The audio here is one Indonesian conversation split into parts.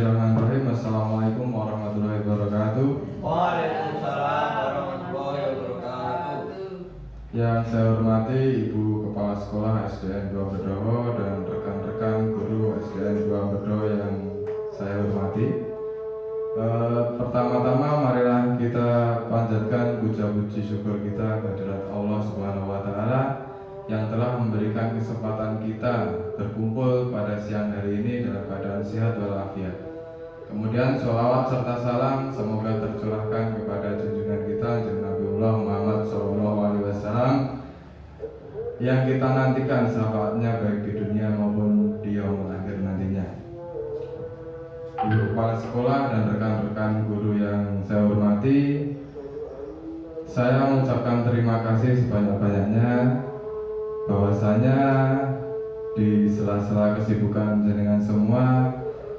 Bismillahirrahmanirrahim. Assalamualaikum warahmatullahi wabarakatuh. Waalaikumsalam warahmatullahi wabarakatuh. Yang saya hormati Ibu Kepala Sekolah SDN 2 Bedowo dan rekan-rekan guru SDN 2 Bedowo yang saya hormati. Pertama-tama marilah kita panjatkan puja-puji syukur kita kehadirat Allah Subhanahu wa Ta'ala yang telah memberikan kesempatan kita berkumpul pada siang hari ini dalam keadaan sehat walafiat. Kemudian sholawat serta salam semoga tercurahkan kepada junjungan kita Nabiullah Muhammad SAW yang kita nantikan syafaatnya baik di dunia maupun di yaumul akhir nantinya. Ibu Kepala Sekolah dan rekan-rekan guru yang saya hormati, saya mengucapkan terima kasih sebanyak-banyaknya bahwasanya di sela-sela kesibukan jenengan semua,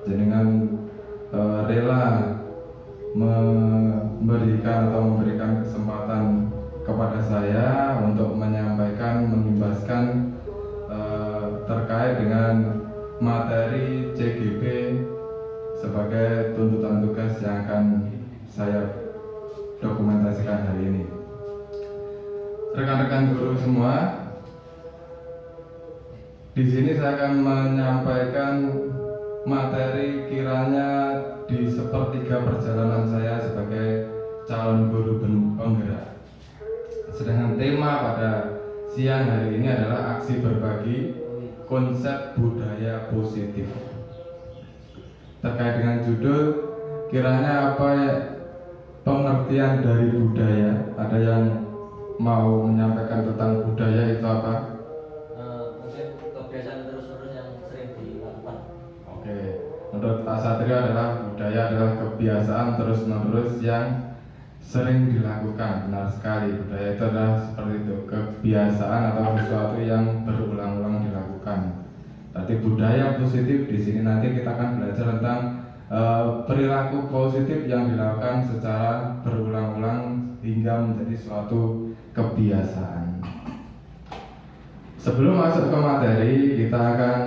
jenengan rela memberikan kesempatan kepada saya untuk menyampaikan, mengimbaskan terkait dengan materi CGP sebagai tuntutan tugas yang akan saya dokumentasikan hari ini. Rekan-rekan guru semua, di sini saya akan menyampaikan materi kiranya di sepertiga perjalanan saya sebagai calon guru penggerak. Sedangkan tema pada siang hari ini adalah aksi berbagi konsep budaya positif. Terkait dengan judul, kiranya apa ya pengertian dari budaya? Ada yang mau menyampaikan tentang budaya itu apa? Mungkin kebiasaan terus-menerus yang sering dilakukan. Oke, menurut Pak Satrio adalah budaya adalah kebiasaan terus-menerus yang sering dilakukan. Benar sekali, budaya itu adalah seperti itu, kebiasaan atau sesuatu yang berulang-ulang dilakukan. Tadi budaya positif, di sini nanti kita akan belajar tentang perilaku positif yang dilakukan secara berulang-ulang hingga menjadi suatu kebiasaan. Sebelum masuk ke materi, kita akan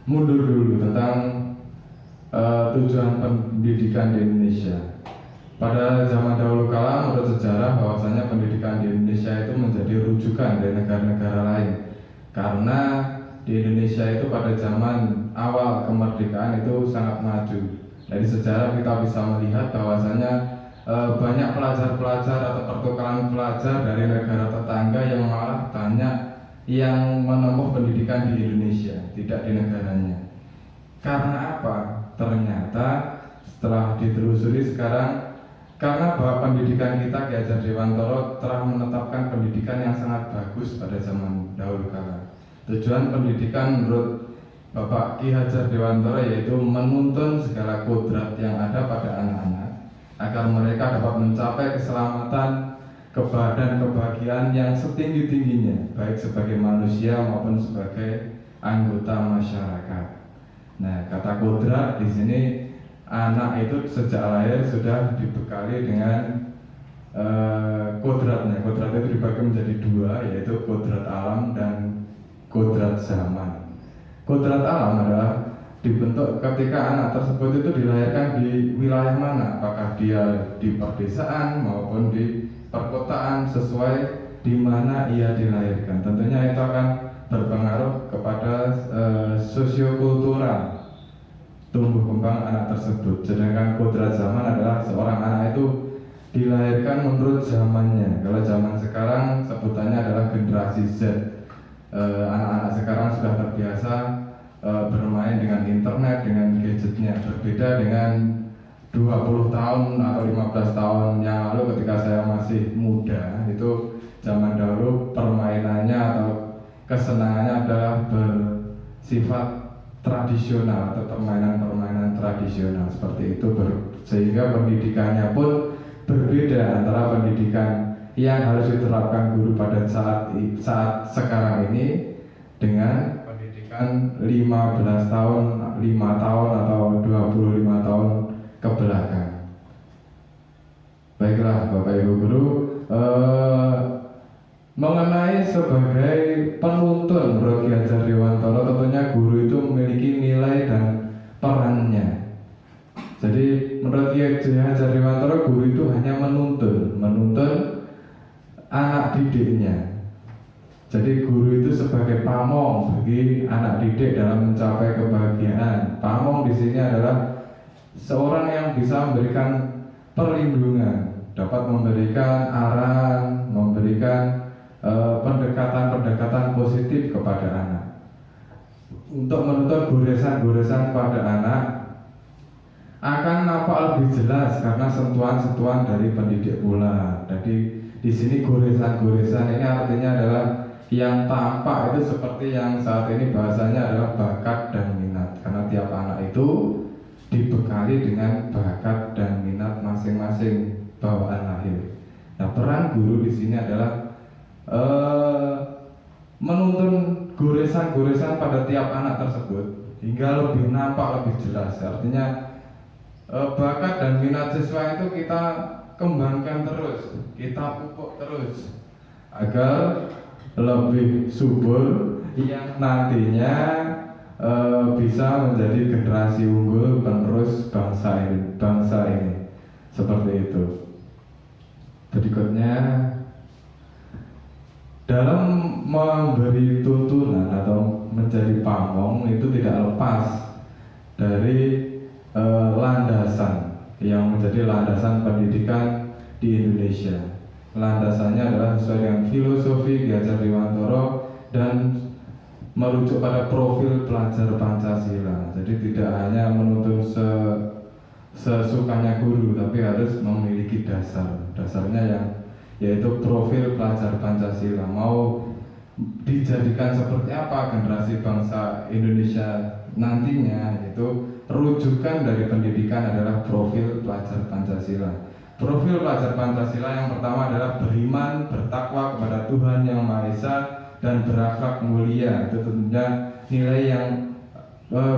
mundur dulu tentang tujuan pendidikan di Indonesia. Pada zaman dahulu kala, menurut sejarah bahwasanya pendidikan di Indonesia itu menjadi rujukan dari negara-negara lain. Karena di Indonesia itu pada zaman awal kemerdekaan itu sangat maju. Dari sejarah kita bisa melihat bahwasanya banyak pelajar-pelajar atau pertukaran pelajar dari negara tetangga yang malah banyak yang menempuh pendidikan di Indonesia, tidak di negaranya. Karena apa? Ternyata setelah ditelusuri sekarang, karena bahwa pendidikan kita Ki Hajar Dewantara telah menetapkan pendidikan yang sangat bagus pada zaman dahulu kala. Tujuan pendidikan menurut Bapak Ki Hajar Dewantara yaitu menuntun segala kodrat yang ada pada anak-anak agar mereka dapat mencapai keselamatan, dan kebahagiaan yang setinggi-tingginya, baik sebagai manusia maupun sebagai anggota masyarakat. Nah, kata kodrat di sini, anak itu sejak lahir sudah dibekali dengan kodratnya. Kodrat itu dibagi menjadi dua, yaitu kodrat alam dan kodrat zaman. Kodrat alam adalah dibentuk ketika anak tersebut itu dilahirkan di wilayah mana, apakah dia di perdesaan maupun di perkotaan, sesuai di mana ia dilahirkan. Tentunya itu akan berpengaruh kepada sosiokultural tumbuh kembang anak tersebut. Sedangkan kodrat zaman adalah seorang anak itu dilahirkan menurut zamannya. Kalau zaman sekarang sebutannya adalah generasi Z. Anak-anak sekarang sudah terbiasa bermain dengan internet, dengan gadgetnya. Berbeda dengan 20 tahun atau 15 tahun yang lalu ketika saya masih muda, itu zaman dahulu permainannya atau kesenangannya adalah bersifat tradisional atau permainan-permainan tradisional seperti itu, sehingga pendidikannya pun berbeda antara pendidikan yang harus diterapkan guru pada saat sekarang ini dengan pendidikan 15 tahun, 5 tahun atau 25 tahun ke belakang. Baiklah Bapak Ibu Guru, mengenai sebagai penuntun menurut Ki Hajar Dewantara, tentunya guru itu memiliki nilai dan perannya. Jadi menurut Ki Hajar Dewantara, guru itu hanya menuntun anak didiknya. Jadi guru itu sebagai pamong bagi anak didik dalam mencapai kebahagiaan. Pamong di sini adalah seorang yang bisa memberikan perlindungan, dapat memberikan arahan, memberikan pendekatan-pendekatan positif kepada anak. Untuk menuntut goresan-goresan pada anak akan nampak lebih jelas karena sentuhan-sentuhan dari pendidik pula. Jadi di sini goresan-goresan ini artinya adalah yang tampak itu seperti yang saat ini bahasanya adalah bakat dan minat, karena tiap anak itu dibekali dengan bakat dan minat masing-masing bawaan lahir. Nah, peran guru di sini adalah menuntun goresan-goresan pada tiap anak tersebut hingga lebih nampak, lebih jelas. Artinya bakat dan minat siswa itu kita kembangkan terus, kita pupuk terus agar lebih subur yang nantinya bisa menjadi generasi unggul penerus bangsa ini. Seperti itu. Berikutnya, dalam memberi tuntunan atau menjadi pamong itu tidak lepas dari landasan yang menjadi landasan pendidikan di Indonesia. Landasannya adalah sesuai dengan filosofi Ki Hajar Dewantara dan merujuk pada profil pelajar Pancasila. Jadi tidak hanya menuntun sesukanya guru, tapi harus memiliki dasarnya yang yaitu profil pelajar Pancasila. Mau dijadikan seperti apa generasi bangsa Indonesia nantinya, itu rujukan dari pendidikan adalah profil pelajar Pancasila. Profil pelajar Pancasila yang pertama adalah beriman, bertakwa kepada Tuhan Yang Maha Esa dan berakhlak mulia. Itu tentunya nilai yang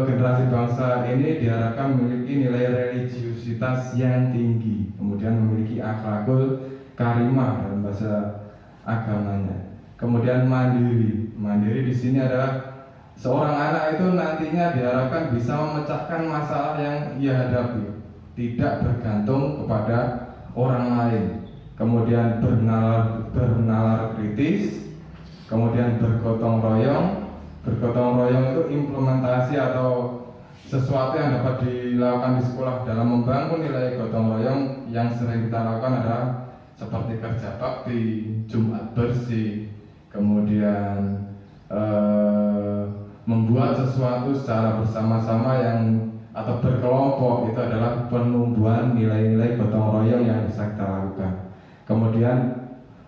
generasi bangsa ini diharapkan memiliki nilai religiusitas yang tinggi, kemudian memiliki akhlakul karimah dalam bahasa agamanya. Kemudian mandiri di sini adalah seorang anak itu nantinya diharapkan bisa memecahkan masalah yang ia hadapi, tidak bergantung kepada orang lain. Kemudian bernalar kritis, kemudian bergotong royong. Bergotong royong itu implementasi atau sesuatu yang dapat dilakukan di sekolah dalam membangun nilai gotong royong. Yang sering kita lakukan adalah seperti kerja bakti, Jumat bersih, kemudian membuat sesuatu secara bersama-sama yang atau berkelompok, itu adalah penumbuhan nilai-nilai gotong royong yang bisa kita lakukan. Kemudian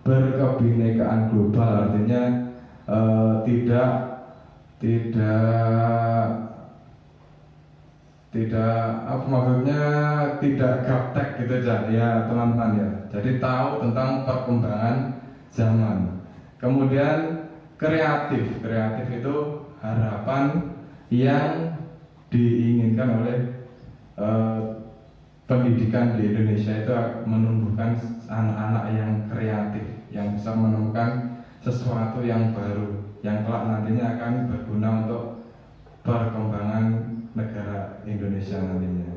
berkebinekaan global, artinya tidak gaptek gitu ya teman-teman ya. Jadi tahu tentang perkembangan zaman. Kemudian kreatif itu harapan yang diinginkan oleh pendidikan di Indonesia, itu menumbuhkan anak-anak yang kreatif, yang bisa menemukan sesuatu yang baru, yang kelak nantinya akan berguna untuk perkembangan negara Indonesia nantinya.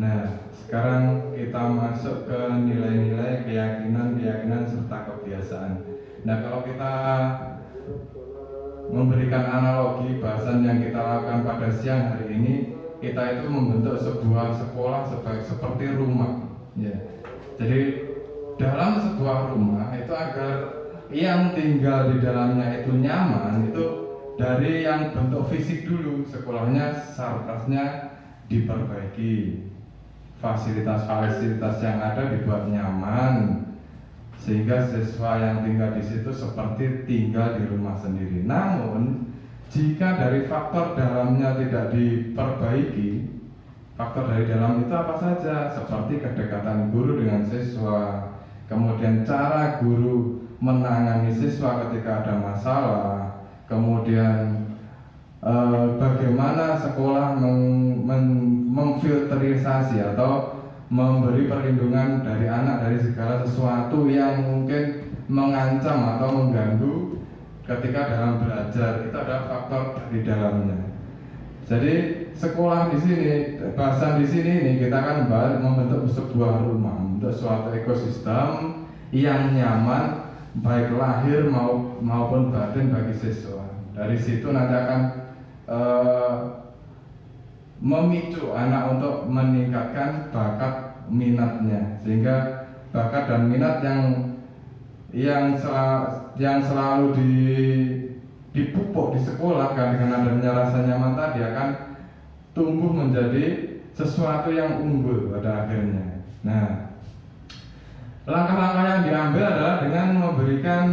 Nah, sekarang kita masuk ke nilai-nilai, keyakinan serta kebiasaan. Nah, kalau kita memberikan analogi bahasan yang kita lakukan pada siang hari ini, kita itu membentuk sebuah sekolah seperti rumah ya. Jadi dalam sebuah rumah itu agar yang tinggal di dalamnya itu nyaman, itu dari yang bentuk fisik dulu. Sekolahnya sarkasnya diperbaiki, fasilitas yang ada dibuat nyaman, sehingga siswa yang tinggal di situ seperti tinggal di rumah sendiri. Namun jika dari faktor dalamnya tidak diperbaiki, faktor dari dalam itu apa saja? Seperti kedekatan guru dengan siswa, kemudian cara guru menangani siswa ketika ada masalah, kemudian bagaimana sekolah memfilterisasi atau memberi perlindungan dari anak dari segala sesuatu yang mungkin mengancam atau mengganggu ketika dalam belajar. Itu adalah faktor di dalamnya. Jadi sekolah di sini, bahasan di sini ini kita akan membentuk sebuah rumah, membentuk suatu ekosistem yang nyaman baik lahir maupun batin bagi siswa. Dari situ nanti akan memicu anak untuk meningkatkan bakat minatnya, sehingga bakat dan minat yang selalu dipupuk di sekolah kan, dengan adanya rasa nyaman tadi akan tumbuh menjadi sesuatu yang unggul pada akhirnya. Nah, langkah-langkah yang diambil adalah dengan memberikan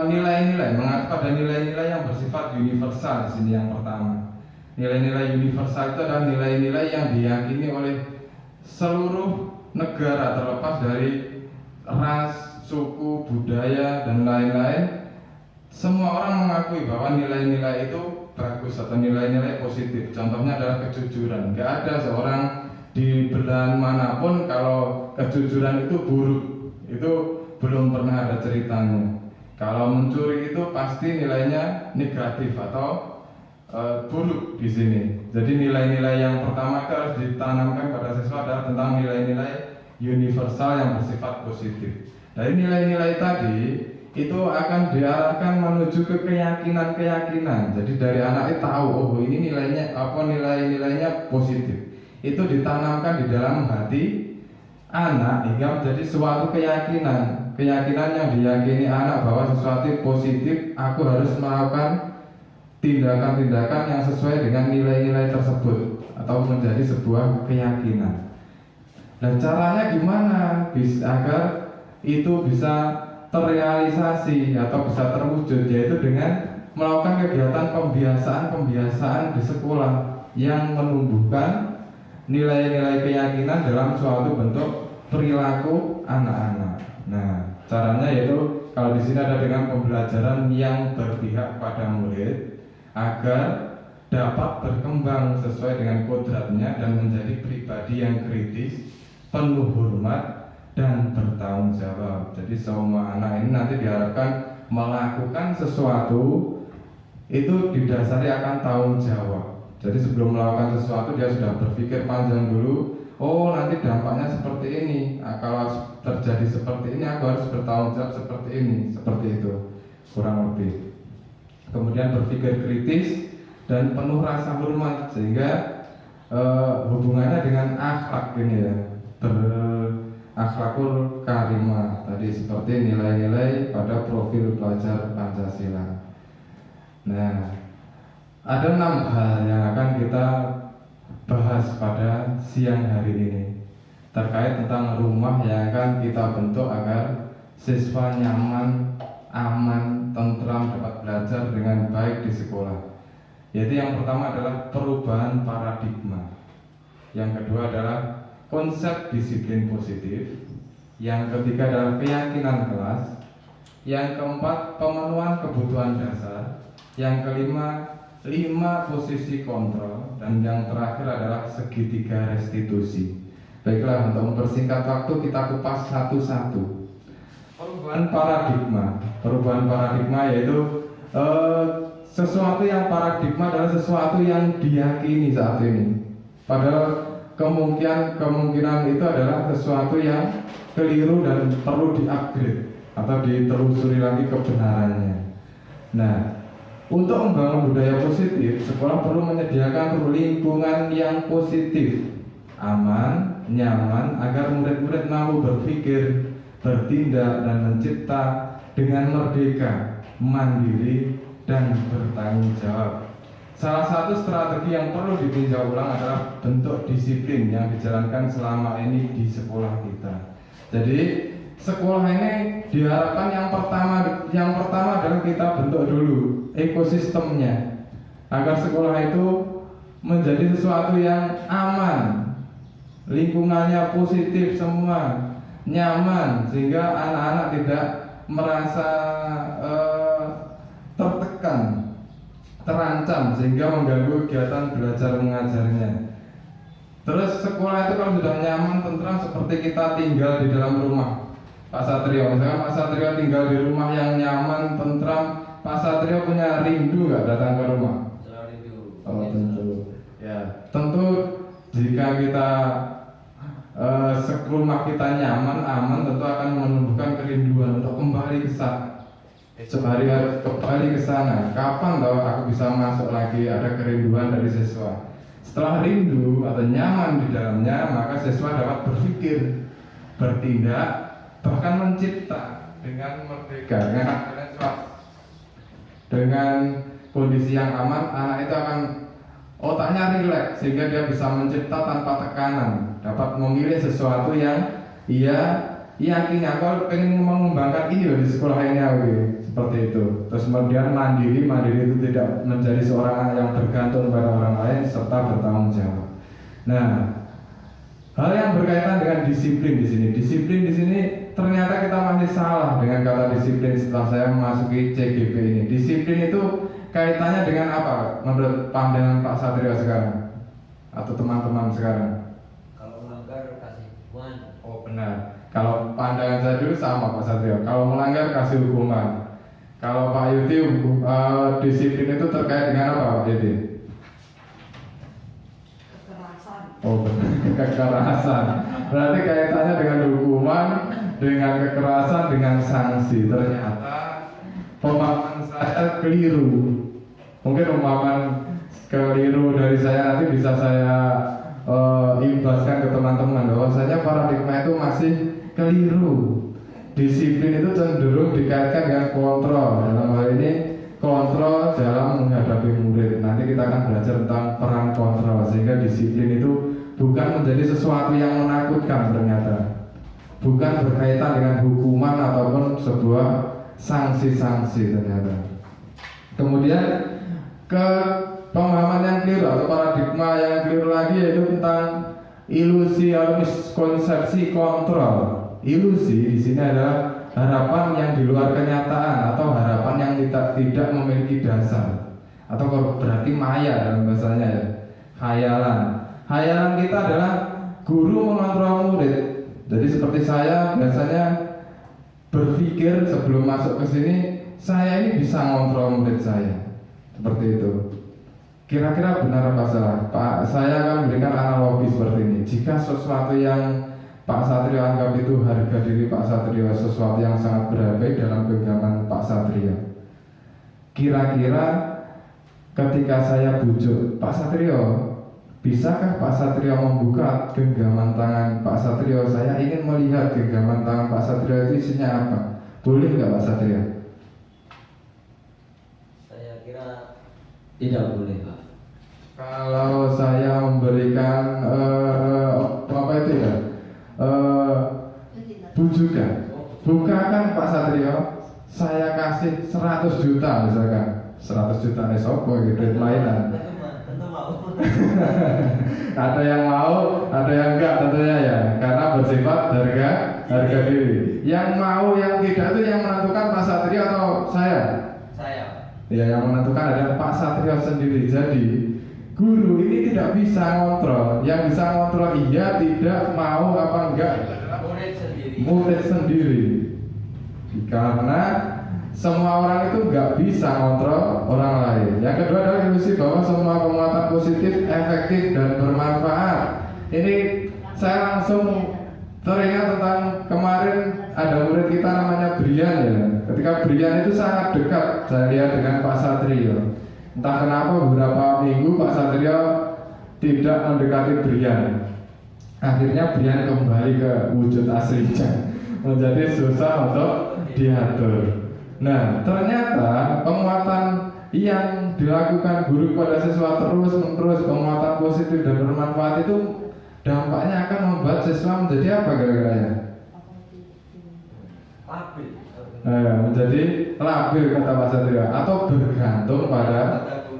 nilai-nilai, mengacu pada nilai-nilai yang bersifat universal. Di sini yang pertama, nilai-nilai universal itu adalah nilai-nilai yang diyakini oleh seluruh negara terlepas dari ras, suku, budaya, dan lain-lain. Semua orang mengakui bahwa nilai-nilai itu bagus atau nilai-nilai positif. Contohnya adalah kejujuran. Gak ada seorang di belahan manapun kalau kejujuran itu buruk. Itu belum pernah ada ceritanya. Kalau mencuri itu pasti nilainya negatif atau buruk di sini. Jadi nilai-nilai yang pertama itu harus ditanamkan pada siswa adalah tentang nilai-nilai universal yang bersifat positif. Dari nilai-nilai tadi itu akan diarahkan menuju ke keyakinan-keyakinan. Jadi dari anak itu tahu, oh ini nilainya apa, nilai-nilainya positif. Itu ditanamkan di dalam hati anak hingga menjadi suatu keyakinan. Keyakinan yang diyakini anak bahwa sesuatu positif, aku harus melakukan tindakan-tindakan yang sesuai dengan nilai-nilai tersebut atau menjadi sebuah keyakinan. Dan caranya gimana agar itu bisa terrealisasi atau bisa terwujud, yaitu dengan melakukan kegiatan pembiasaan di sekolah yang menumbuhkan nilai-nilai keyakinan dalam suatu bentuk perilaku anak-anak. Nah, caranya yaitu kalau di sini ada dengan pembelajaran yang berpihak pada murid agar dapat berkembang sesuai dengan kodratnya dan menjadi pribadi yang kritis, penuh hormat, dan bertanggung jawab. Jadi semua anak ini nanti diharapkan melakukan sesuatu itu didasari akan tanggung jawab. Jadi sebelum melakukan sesuatu dia sudah berpikir panjang dulu. Oh nanti dampaknya seperti ini. Nah, kalau terjadi seperti ini aku harus bertanggung jawab seperti ini, seperti itu kurang lebih. Kemudian berpikir kritis dan penuh rasa hormat sehingga hubungannya dengan akhlak ini ya, akhlakul karimah tadi seperti nilai-nilai pada profil pelajar Pancasila. Nah, ada 6 hal yang akan kita bahas pada siang hari ini terkait tentang rumah yang akan kita bentuk agar siswa nyaman, aman, tentram, dapat belajar dengan baik di sekolah. Yaitu yang pertama adalah perubahan paradigma. Yang kedua adalah konsep disiplin positif. Yang ketiga adalah keyakinan kelas. Yang keempat, pemenuhan kebutuhan dasar. Yang kelima, 5 posisi kontrol. Dan yang terakhir adalah segitiga restitusi. Baiklah, untuk mempersingkat waktu kita kupas satu-satu. Perubahan paradigma yaitu sesuatu yang paradigma adalah sesuatu yang diyakini saat ini. Padahal kemungkinan itu adalah sesuatu yang keliru dan perlu di-upgrade atau ditelusuri lagi kebenarannya. Nah, untuk membangun budaya positif, sekolah perlu menyediakan lingkungan yang positif, aman, nyaman, agar murid-murid mampu berpikir, bertindak, dan mencipta dengan merdeka, mandiri, dan bertanggung jawab. Salah satu strategi yang perlu ditinjau ulang adalah bentuk disiplin yang dijalankan selama ini di sekolah kita. Jadi sekolah ini diharapkan yang pertama adalah kita bentuk dulu ekosistemnya agar sekolah itu menjadi sesuatu yang aman, lingkungannya positif semua, nyaman, sehingga anak-anak tidak merasa tertekan, terancam, sehingga mengganggu kegiatan belajar mengajarnya. Terus sekolah itu kalau sudah nyaman, tentram, seperti kita tinggal di dalam rumah. Pak Satrio, misalkan Pak Satrio tinggal di rumah yang nyaman, tentram, Pak Satrio punya rindu nggak datang ke rumah? Selalu itu. Oh tentu. Ya, tentu jika kita rumah kita nyaman, aman, tentu akan menumbuhkan kerinduan untuk kembali ke sana. Sehari harus kembali ke sana. Kapan tahu aku bisa masuk lagi? Ada kerinduan dari siswa. Setelah rindu atau nyaman di dalamnya, maka siswa dapat berpikir, bertindak, bahkan mencipta dengan merdeka, dengan kondisi yang aman. Anak itu akan otaknya rileks sehingga dia bisa mencipta tanpa tekanan, dapat memilih sesuatu yang ia yakini. Aku pengen mengembangkan ini loh di sekolah ini, seperti itu. Terus kemudian mandiri itu tidak menjadi seorang anak yang bergantung pada orang lain serta bertanggung jawab. Nah, hal yang berkaitan dengan disiplin di sini ternyata kita masih salah dengan kata disiplin setelah saya memasuki CGP ini. Disiplin itu kaitannya dengan apa menurut pandangan Pak Satrio sekarang atau teman-teman sekarang? Kalau melanggar kasih hukuman. Oh benar. Kalau pandangan saya dulu sama Pak Satrio. Kalau melanggar kasih hukuman. Kalau Pak Yuti disiplin itu terkait dengan apa Pak Yuti? Kekerasan. Oh benar, kekerasan. Berarti kaitannya dengan hukuman, dengan kekerasan, dengan sanksi. Ternyata pemahaman saya keliru. Mungkin pemahaman keliru dari saya nanti bisa saya imbaskan ke teman-teman bahwasanya paradigma itu masih keliru. Disiplin itu cenderung dikaitkan dengan kontrol. Dalam hal ini kontrol dalam menghadapi murid. Nanti kita akan belajar tentang peran kontrol, sehingga disiplin itu bukan menjadi sesuatu yang menakutkan ternyata. Bukan berkaitan dengan hukuman ataupun sebuah sanksi-sanksi ternyata. Kemudian ke pemahaman yang keliru atau paradigma yang keliru lagi yaitu tentang ilusi atau miskonsepsi kontrol. Ilusi di sini adalah harapan yang di luar kenyataan atau harapan yang tidak memiliki dasar atau berarti maya dalam bahasanya ya. Khayalan. Khayalan kita adalah guru mengontrol murid. Jadi seperti saya biasanya berpikir sebelum masuk ke sini, saya ini bisa ngontrol murid saya. Seperti itu. Kira-kira benar apa salah? Pak, saya akan memberikan analogi seperti ini. Jika sesuatu yang Pak Satrio anggap itu harga diri Pak Satrio sesuatu yang sangat berharga dalam genggaman Pak Satrio. Kira-kira ketika saya bujuk Pak Satrio, bisakah Pak Satrio membuka genggaman tangan Pak Satrio? Saya ingin melihat genggaman tangan Pak Satrio itu isinya apa. Boleh nggak Pak Satrio? Saya kira tidak boleh Pak. Kalau saya memberikan apa itu ya? Bujukan, bukakan Pak Satrio, saya kasih 100 juta misalkan. 100 juta nih sopo gitu mainan. Tentu mau. Ada yang mau, ada yang enggak tentunya ya, karena bersifat harga diri. Yang mau, yang tidak itu yang menentukan Pak Satrio atau saya? Saya. Ya, yang menentukan adalah Pak Satrio sendiri. Jadi guru ini tidak bisa ngontrol. Yang bisa ngontrol iya, tidak, mau apa enggak adalah murid sendiri. Karena semua orang itu nggak bisa ngontrol orang lain. Yang kedua adalah ilusi bahwa semua penguatan positif efektif dan bermanfaat. Ini saya langsung teringat tentang kemarin ada murid kita namanya Brian ya. Ketika Brian itu sangat dekat saya lihat dengan Pak Satrio. Entah kenapa beberapa minggu Pak Satrio tidak mendekati Brian. Akhirnya Brian kembali ke wujud aslinya, menjadi susah untuk diatur. Nah, ternyata penguatan yang dilakukan guru pada siswa terus-menerus, penguatan positif dan bermanfaat itu dampaknya akan membuat siswa menjadi apa kira-kira ya? Labil. Menjadi labil kata Pak Satrio atau bergantung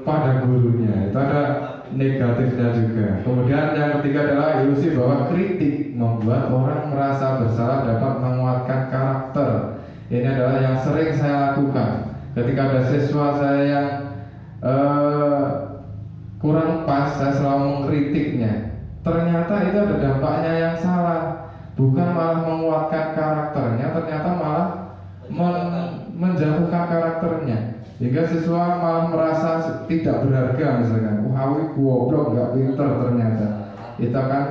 pada gurunya. Itu ada negatifnya juga. Kemudian yang ketiga adalah ilusi bahwa kritik membuat orang merasa bersalah dapat menguatkan karakter. Ini adalah yang sering saya lakukan ketika ada siswa saya yang kurang pas, saya selalu mengkritiknya. Ternyata itu ada dampaknya yang salah. bukan malah menguatkan karakternya, ternyata malah menjatuhkan karakternya, hingga siswa malah merasa tidak berharga. Misalkan, wah goblok, nggak pinter ternyata. Itu akan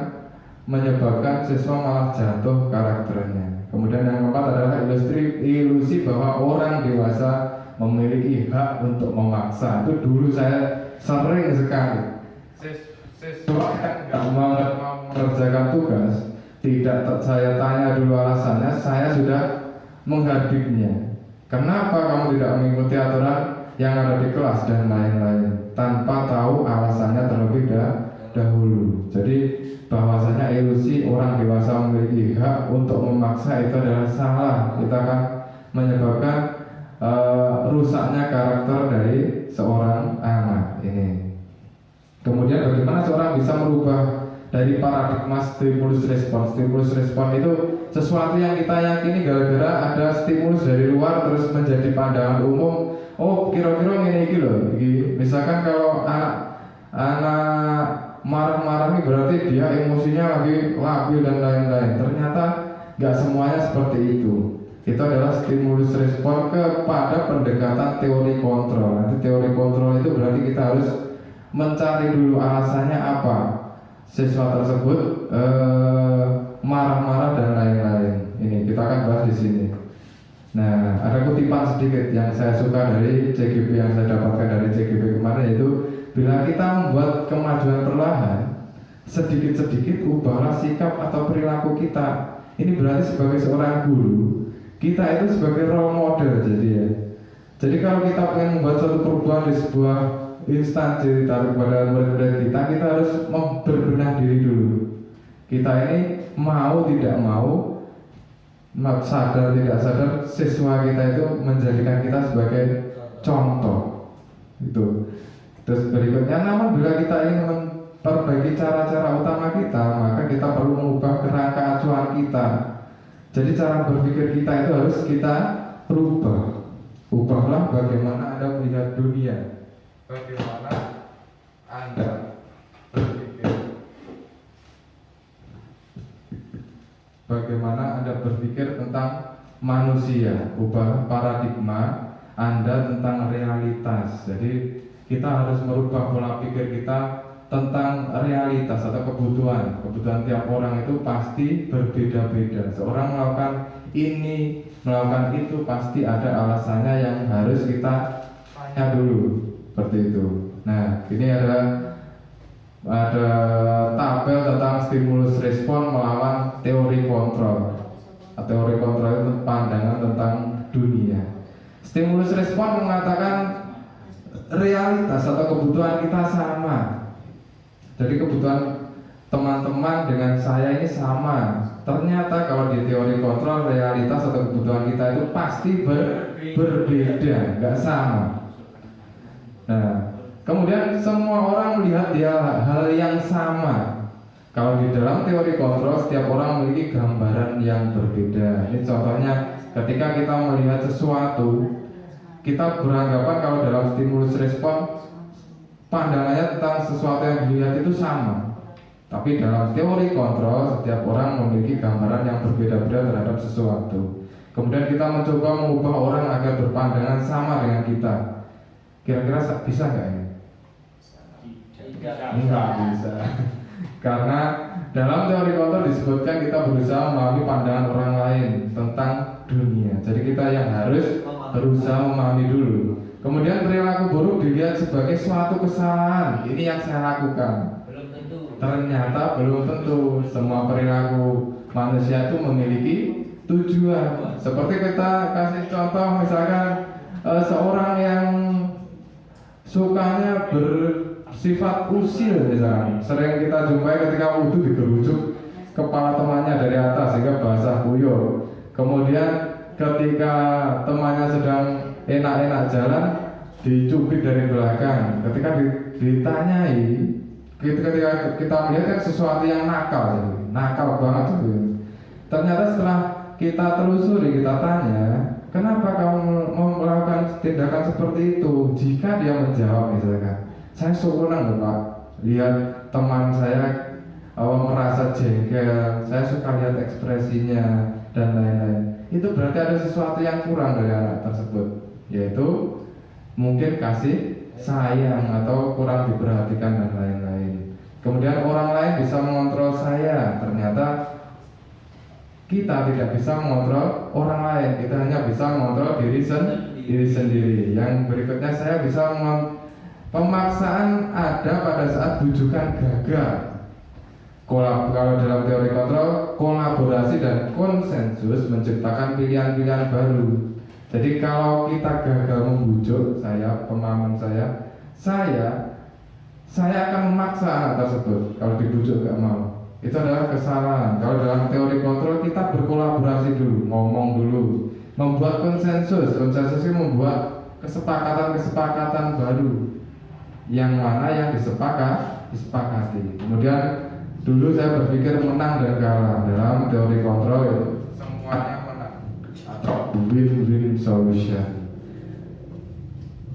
menyebabkan siswa malah jatuh karakternya. Kemudian yang keempat adalah ilusi bahwa orang dewasa memiliki hak untuk memaksa. Itu dulu saya sering sekali. Siswa yang nggak mau mengerjakan tugas, tidak saya tanya dulu alasannya, saya sudah menghadapnya. Kenapa kamu tidak mengikuti aturan yang ada di kelas dan lain-lain, tanpa tahu alasannya terlebih dahulu. Jadi bahwasanya ilusi orang dewasa memiliki hak untuk memaksa itu adalah salah. Kita akan menyebabkan rusaknya karakter dari seorang anak ini. Kemudian bagaimana seorang bisa merubah dari paradigma stimulus respon. Stimulus respon itu sesuatu yang kita yakini gara-gara ada stimulus dari luar terus menjadi pandangan umum. Oh, kira-kira ini loh. Misalkan kalau anak marah-marah ini berarti dia emosinya lagi labil dan lain-lain. Ternyata nggak semuanya seperti itu. Itu adalah stimulus respon kepada pendekatan teori kontrol. Nanti teori kontrol itu berarti kita harus mencari dulu alasannya apa siswa tersebut marah-marah dan lain-lain. Ini kita akan bahas di sini. Nah, ada kutipan sedikit yang saya suka dari CGP, yang saya dapatkan dari CGP kemarin, yaitu bila kita membuat kemajuan perlahan, sedikit-sedikit ubahlah sikap atau perilaku kita. Ini berarti sebagai seorang guru, kita itu sebagai role model. Jadi kalau kita ingin membuat suatu perubahan di sebuah instansi, ditaruh kepada murid-murid kita harus berbenah diri dulu. Kita ini mau tidak mau, sadar tidak sadar, siswa kita itu menjadikan kita sebagai contoh. Itu. Terus berikutnya, namun bila kita ingin memperbaiki cara-cara utama kita, maka kita perlu mengubah kerangka acuan kita. Jadi cara berpikir kita itu harus kita rubah. Ubahlah bagaimana Anda melihat dunia, bagaimana Anda berpikir, bagaimana Anda berpikir tentang manusia. Ubah paradigma Anda tentang realitas. Jadi kita harus merubah pola pikir kita tentang realitas atau kebutuhan. Kebutuhan tiap orang itu pasti berbeda-beda. Seorang melakukan ini, melakukan itu, pasti ada alasannya yang harus kita tanya dulu. Seperti itu. Nah, ini ada tabel tentang stimulus respon melawan teori kontrol. Teori kontrol itu pandangan tentang dunia. Stimulus respon mengatakan realitas atau kebutuhan kita sama. Jadi kebutuhan teman-teman dengan saya ini sama. Ternyata kalau di teori kontrol, realitas atau kebutuhan kita itu pasti berbeda, nggak sama. Nah, kemudian semua orang melihat dia hal yang sama. Kalau di dalam teori kontrol, setiap orang memiliki gambaran yang berbeda. Ini contohnya ketika kita melihat sesuatu, kita beranggapan kalau dalam stimulus respon pandangannya tentang sesuatu yang dilihat itu sama. Tapi dalam teori kontrol, setiap orang memiliki gambaran yang berbeda-beda terhadap sesuatu. Kemudian kita mencoba mengubah orang agar berpandangan sama dengan kita. Kira-kira bisa nggak ini? Nggak bisa. Karena dalam teori kontrol disebutkan kita berusaha memahami pandangan orang lain tentang dunia. Jadi kita yang harus berusaha memahami dulu. Kemudian perilaku buruk dilihat sebagai suatu kesalahan. Ini yang saya lakukan. Belum tentu. Ternyata belum tentu. Semua perilaku manusia itu memiliki tujuan. Seperti kita kasih contoh, misalkan seorang yang sukanya bersifat usil, misalkan sering kita jumpai ketika wudhu digerujuk kepala temannya dari atas sehingga basah kuyup. Kemudian ketika temannya sedang enak-enak jalan dicubit dari belakang. Ketika ditanyai, ketika kita melihat kan sesuatu yang nakal banget gitu. Ternyata setelah kita telusuri, kita tanya, kenapa kamu mau melakukan tindakan seperti itu? Jika dia menjawab misalkan, saya senang loh Pak, lihat teman saya merasa merasa jengkel, saya suka lihat ekspresinya dan lain-lain. Itu berarti ada sesuatu yang kurang dari anak tersebut, yaitu mungkin kasih sayang atau kurang diperhatikan dan lain-lain. Kemudian orang lain bisa mengontrol saya, ternyata kita tidak bisa mengontrol orang lain, kita hanya bisa mengontrol diri sendiri. Yang berikutnya, saya bisa pemaksaan ada pada saat bujukan gagal. Kalau dalam teori kontrol, kolaborasi dan konsensus menciptakan pilihan-pilihan baru. Jadi kalau kita gagal membujuk, pemahaman saya akan memaksa anak tersebut. Kalau dibujuk gak mau, itu adalah kesalahan. Kalau dalam teori kontrol, kita berkolaborasi dulu, ngomong dulu, membuat konsensus itu membuat kesepakatan baru, yang mana yang disepakati. Kemudian dulu saya berpikir menang dan kalah dalam teori kontrol itu semuanya menang atau win-win solution.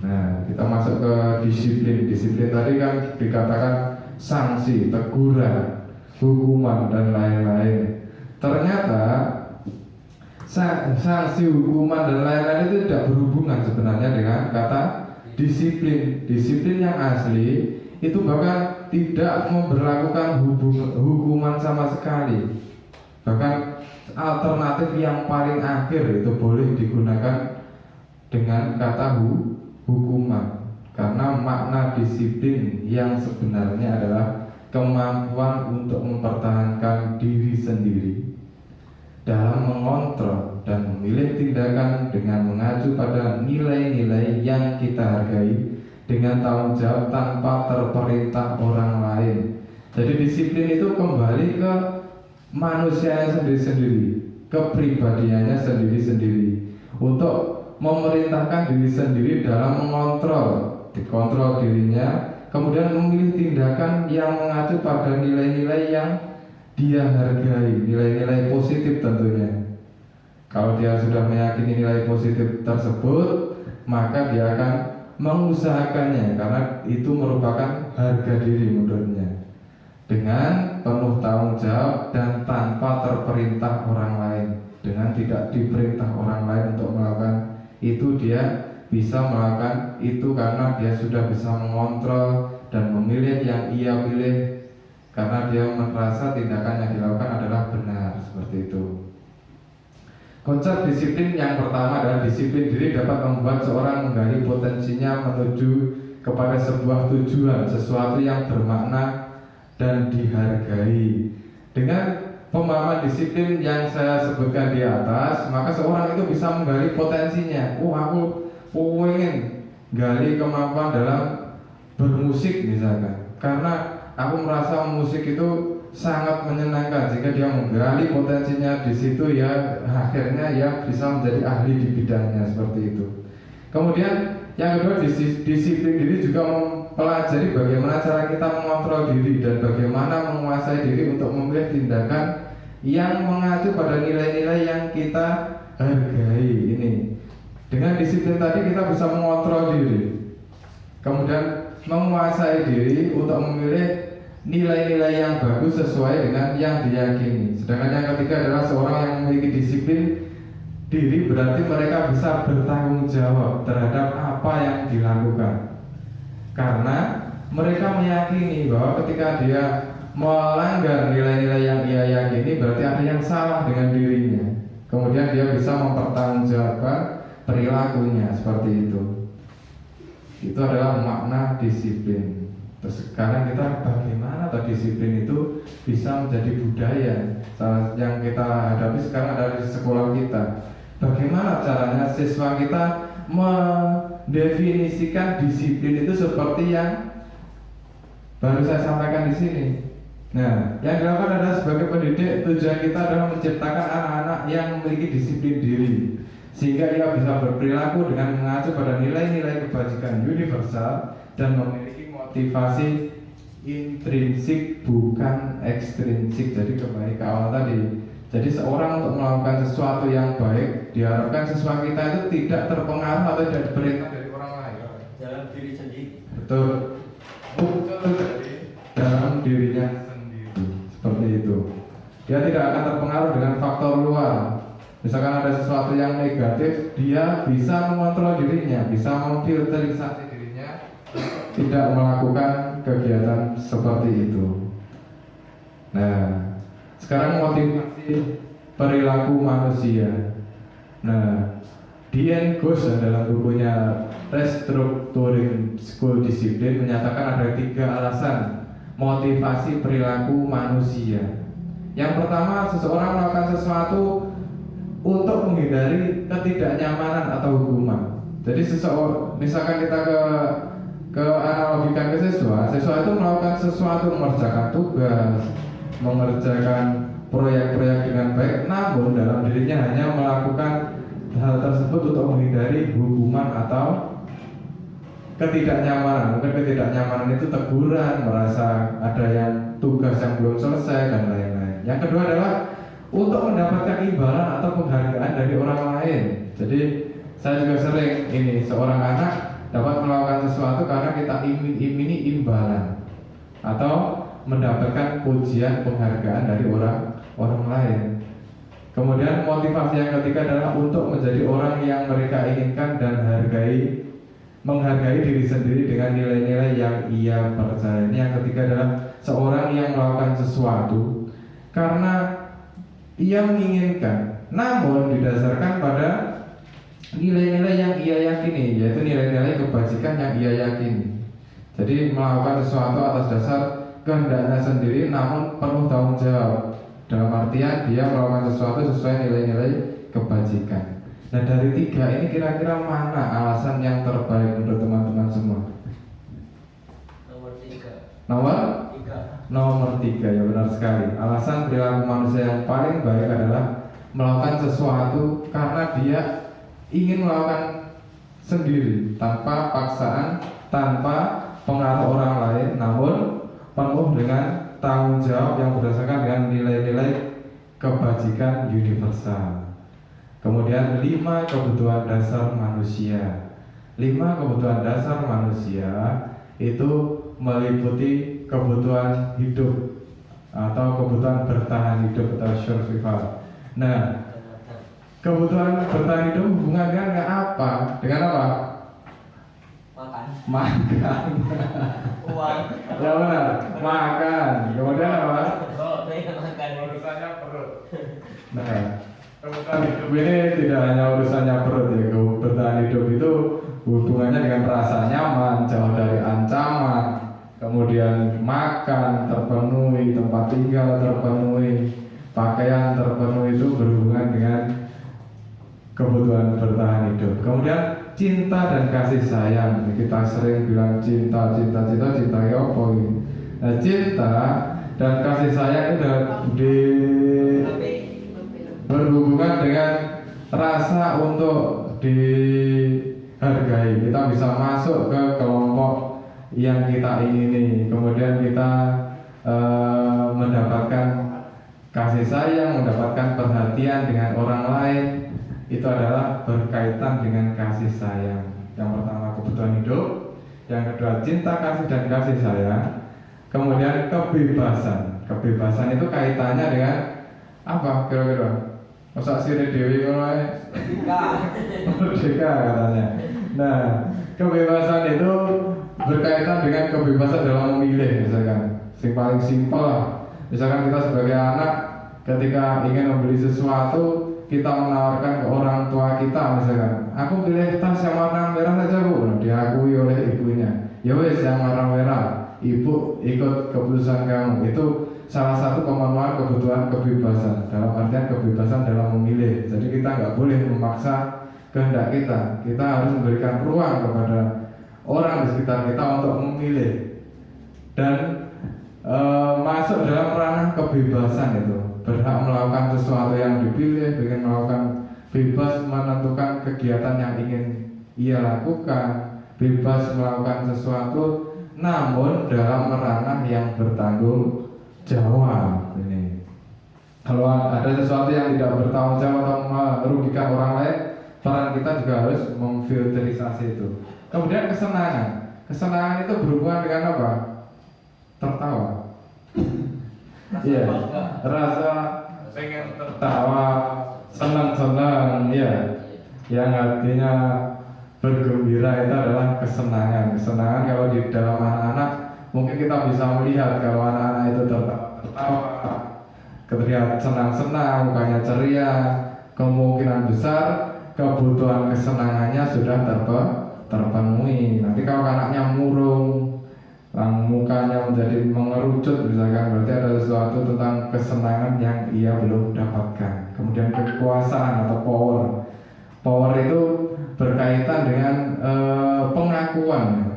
Nah, kita masuk ke disiplin. Disiplin tadi kan dikatakan sanksi, teguran, hukuman dan lain-lain. Ternyata sanksi, hukuman dan lain-lain itu tidak berhubungan sebenarnya dengan kata disiplin. Disiplin yang asli itu bahkan tidak memberlakukan hukuman sama sekali. Bahkan alternatif yang paling akhir itu boleh digunakan dengan kata hukuman, karena makna disiplin yang sebenarnya adalah kemampuan untuk mempertahankan diri sendiri dalam mengontrol dan memilih tindakan dengan mengacu pada nilai-nilai yang kita hargai, dengan tanggung jawab tanpa terperintah orang lain. Jadi disiplin itu kembali ke manusianya sendiri-sendiri, kepribadiannya sendiri-sendiri, untuk memerintahkan diri sendiri dalam dikontrol dirinya, kemudian memilih tindakan yang mengacu pada nilai-nilai yang dia hargai, nilai-nilai positif tentunya. Kalau dia sudah meyakini nilai positif tersebut, maka dia akan mengusahakannya, karena itu merupakan harga diri menurutnya, dengan penuh tanggung jawab dan tanpa terperintah orang lain. Dengan tidak diperintah orang lain untuk melakukan itu, dia bisa melakukan itu karena dia sudah bisa mengontrol dan memilih yang ia pilih, karena dia merasa tindakan yang dilakukan adalah benar. Seperti itu. Konsep disiplin yang pertama adalah disiplin diri dapat membuat seorang menggali potensinya menuju kepada sebuah tujuan, sesuatu yang bermakna dan dihargai. Dengan pemahaman disiplin yang saya sebutkan di atas, maka seorang itu bisa menggali potensinya. Aku pengen gali kemampuan dalam bermusik misalkan, karena aku merasa musik itu sangat menyenangkan, sehingga dia menggali potensinya di situ, ya akhirnya ya bisa menjadi ahli di bidangnya, seperti itu. Kemudian yang kedua, disiplin diri juga mempelajari bagaimana cara kita mengontrol diri dan bagaimana menguasai diri untuk memilih tindakan yang mengacu pada nilai-nilai yang kita hargai. Ini dengan disiplin tadi kita bisa mengontrol diri, kemudian menguasai diri untuk memilih nilai-nilai yang bagus sesuai dengan yang diyakini. Sedangkan yang ketiga adalah seorang yang memiliki disiplin diri berarti mereka bisa bertanggung jawab terhadap apa yang dilakukan, karena mereka meyakini bahwa ketika dia melanggar nilai-nilai yang ia yakini berarti ada yang salah dengan dirinya. Kemudian dia bisa mempertanggungjawabkan perilakunya, seperti itu. Itu adalah makna disiplin. Terus sekarang kita bagaimana disiplin itu bisa menjadi budaya yang kita hadapi sekarang ada di sekolah kita. Bagaimana caranya siswa kita mendefinisikan disiplin itu seperti yang baru saya sampaikan di sini. Nah, yang dilakukan adalah sebagai pendidik, tujuan kita adalah menciptakan anak-anak yang memiliki disiplin diri, sehingga ia bisa berperilaku dengan mengacu pada nilai-nilai kebajikan universal dan memiliki motivasi intrinsik bukan ekstrinsik. Jadi kembali ke awal tadi. Jadi seorang untuk melakukan sesuatu yang baik, diharapkan siswa kita itu tidak terpengaruh atau tidak diperintah dari orang lain. Dalam diri sendiri. Betul. Muncul dari dalam dirinya sendiri. seperti itu. Dia tidak akan terpengaruh dengan faktor luar. Misalkan ada sesuatu yang negatif, dia bisa mengontrol dirinya, bisa memfilterisasi dirinya, tidak melakukan kegiatan seperti itu. Nah, sekarang motivasi perilaku manusia. Nah, Dian Goes dalam bukunya Restructuring School Discipline menyatakan ada 3 alasan motivasi perilaku manusia. Yang pertama, seseorang melakukan sesuatu untuk menghindari ketidaknyamanan atau hukuman. Jadi seseorang, misalkan kita ke analogikan ke siswa itu melakukan sesuatu, mengerjakan tugas, mengerjakan proyek-proyek dengan baik, namun dalam dirinya hanya melakukan hal tersebut untuk menghindari hukuman atau ketidaknyamanan. Mungkin ketidaknyamanan itu teguran, merasa ada yang tugas yang belum selesai dan lain-lain. Yang kedua adalah untuk mendapatkan imbalan atau penghargaan dari orang lain. Jadi saya juga sering ini, seorang anak dapat melakukan sesuatu karena kita iming-imingi imbalan atau mendapatkan pujian penghargaan dari orang lain. Kemudian motivasi yang ketiga adalah untuk menjadi orang yang mereka inginkan dan menghargai diri sendiri dengan nilai-nilai yang ia percaya. Ini yang ketiga adalah seorang yang melakukan sesuatu karena ia menginginkan, namun didasarkan pada nilai-nilai yang ia yakini, yaitu nilai-nilai kebajikan yang ia yakini. Jadi melakukan sesuatu atas dasar kehendaknya sendiri, namun penuh tanggung jawab. Dalam artian dia melakukan sesuatu sesuai nilai-nilai kebajikan. Nah, dari 3 ini kira-kira mana alasan yang terbaik menurut teman-teman semua? Nomor 3. Nomor 3, ya benar sekali. Alasan perilaku manusia yang paling baik adalah melakukan sesuatu karena dia ingin melakukan sendiri, tanpa paksaan, tanpa pengaruh orang lain, namun penuh dengan tanggung jawab yang berdasarkan dengan nilai-nilai kebajikan universal. Kemudian 5 kebutuhan dasar manusia. 5 kebutuhan dasar manusia itu meliputi kebutuhan hidup atau kebutuhan bertahan hidup atau survival. Nah, kebutuhan bertahan hidup hubungannya dengan apa? Dengan apa? Makan. Uang. Ya benar, makan. Kemudian apa? Makan. Urusannya perut. Nah, kebutuhan hidup ini tidak hanya urusannya perut ya. Bertahan hidup itu hubungannya dengan rasa nyaman, jauh dari ancaman, kemudian makan terpenuhi, tempat tinggal terpenuhi, pakaian terpenuhi, itu berhubungan dengan kebutuhan bertahan hidup. Kemudian cinta dan kasih sayang. Kita sering bilang cinta apa ini? Nah, cinta dan kasih sayang itu berhubungan dengan rasa untuk dihargai. Kita bisa masuk ke kelompok yang kita ingini, kemudian kita mendapatkan kasih sayang, mendapatkan perhatian dengan orang lain. Itu adalah berkaitan dengan kasih sayang. Yang pertama kebutuhan hidup, yang kedua cinta, kasih dan kasih sayang. Kemudian kebebasan. Kebebasan itu kaitannya dengan apa kira-kira? Masa sire dewi merdeka katanya. Nah, kebebasan itu berkaitan dengan kebebasan dalam memilih. Misalkan yang paling simpel lah, misalkan kita sebagai anak ketika ingin membeli sesuatu, kita menawarkan ke orang tua kita, misalkan, aku pilih tas yang warna merah saja bu, diakui oleh ibunya. Ya wes, yang warna merah, ibu ikut keputusan kamu. Itu salah satu pemenuhan kebutuhan kebebasan, dalam artian kebebasan dalam memilih. Jadi kita nggak boleh memaksa kehendak kita. Kita harus memberikan ruang kepada orang di sekitar kita untuk memilih dan masuk dalam ranah kebebasan itu. Berhak melakukan sesuatu yang dipilih, ingin melakukan, bebas menentukan kegiatan yang ingin ia lakukan, bebas melakukan sesuatu, namun dalam ranah yang bertanggung jawab. Ini kalau ada sesuatu yang tidak bertanggung jawab atau merugikan orang lain, peran kita juga harus memfilterisasi itu. Kemudian kesenangan itu berhubungan dengan apa? Tertawa. ya, bangga. rasa pengen tertawa, senang-senang, ya, yang artinya bergembira itu adalah kesenangan. Kesenangan kalau di dalam anak-anak mungkin kita bisa melihat kalau anak-anak itu tertawa, terlihat senang-senang, mukanya ceria, kemungkinan besar kebutuhan kesenangannya sudah terpenuhi. Nanti kalau anaknya murung, mukanya menjadi mengerucut misalkan, berarti ada sesuatu tentang kesenangan yang ia belum dapatkan. Kemudian kekuasaan atau power itu berkaitan dengan pengakuan.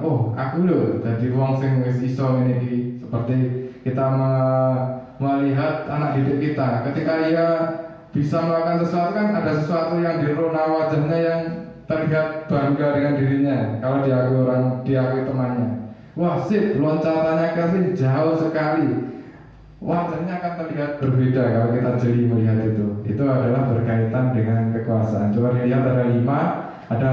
Oh aku loh jadi wong sing wis iso ngene iki. Seperti kita melihat anak didik kita, ketika ia bisa melakukan sesuatu kan ada sesuatu yang di rona wajahnya yang terlihat bangga dengan dirinya. Kalau diakui temannya, wah sip, loncatannya Kevin jauh sekali, wajahnya akan terlihat berbeda kalau kita jeli melihat itu. Itu adalah berkaitan dengan kekuasaan. Coba dilihat ada 5, ada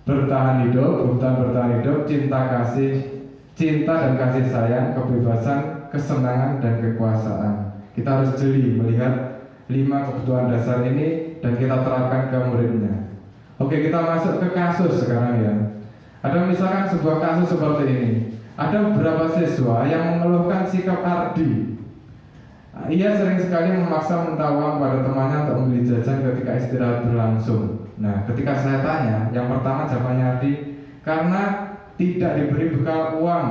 bertahan hidup, kebutuhan bertahan hidup, cinta dan kasih sayang, kebebasan, kesenangan dan kekuasaan. Kita harus jeli melihat 5 kebutuhan dasar ini dan kita terapkan ke muridnya. Oke, kita masuk ke kasus sekarang ya. Ada misalkan sebuah kasus seperti ini. Ada beberapa siswa yang mengeluhkan sikap Ardi. Ia sering sekali memaksa minta uang pada temannya untuk membeli jajan ketika istirahat berlangsung. Nah, ketika saya tanya, yang pertama jawabannya Ardi, karena tidak diberi bekal uang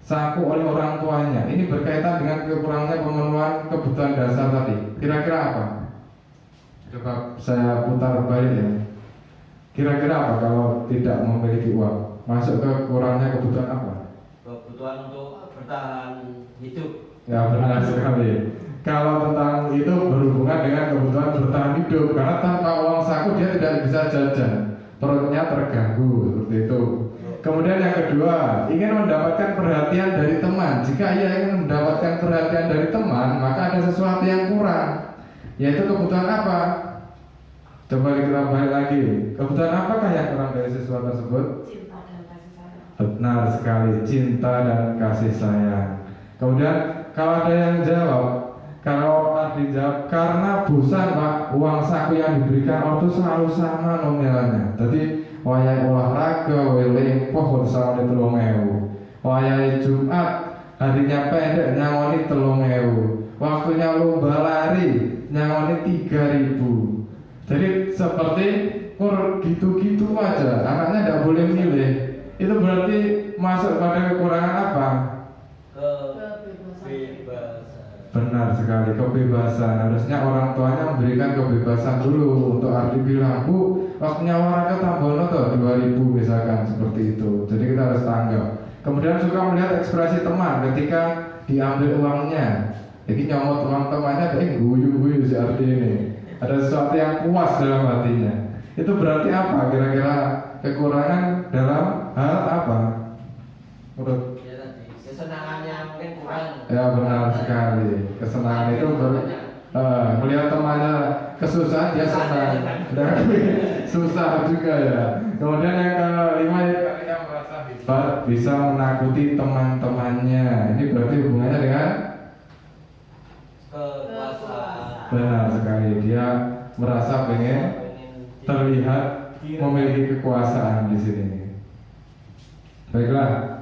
saku oleh orang tuanya. Ini berkaitan dengan kekurangannya pemenuhan kebutuhan dasar tadi. Kira-kira apa? Coba saya putar balik ya. Kira-kira apa kalau tidak memiliki uang? Masuk ke kurangnya kebutuhan apa? Kebutuhan untuk bertahan hidup. Ya benar sekali. Kalau tentang itu berhubungan dengan kebutuhan bertahan hidup, karena tanpa uang saku dia tidak bisa jajan, perutnya terganggu seperti itu. Kemudian yang kedua, ingin mendapatkan perhatian dari teman. Jika ia ingin mendapatkan perhatian dari teman, maka ada sesuatu yang kurang, yaitu kebutuhan apa? Coba kita balik lagi. Kebutuhan apakah yang kurang dari siswa tersebut? Cinta dan kasih sayang. Benar sekali, cinta dan kasih sayang. Kemudian kalau ada yang jawab, kalau dijawab karena bosan Pak, uang saku yang diberikan waktu selalu sama nominalnya. Jadi wayahe olahraga, wayahe lempoh sama 3.000. Wayahe Jumat harinya pendek nyangoni 3.000. Waktunya lomba lari nyangoni 3.000. Jadi seperti gitu-gitu aja, anaknya tidak boleh milih. Itu berarti masuk pada kekurangan apa? Kebebasan. Benar sekali, kebebasan. Harusnya orang tuanya memberikan kebebasan dulu. Untuk Ardi bilang, Bu, waktunya olahraga tambono tuh 2.000 misalkan, seperti itu. Jadi kita harus tanggap. Kemudian suka melihat ekspresi teman ketika diambil uangnya. Jadi nyomot uang temannya, guyu-guyu si Ardi ini. Ada sesuatu yang puas dalam hatinya. Itu berarti apa? Kira-kira kekurangan dalam hal apa? Menurut Ya tadi kesenangannya mungkin kurang. ya benar sekali. Kesenangan itu melihat temannya kesusahan dia senang. Dan susah juga ya. Kemudian yang kelima yang merasa hebat, bisa menakuti teman-temannya. Ini berarti hubungannya dengan Kekuasaan. benar sekali, dia merasa pengen terlihat memiliki kekuasaan di sini. Baiklah,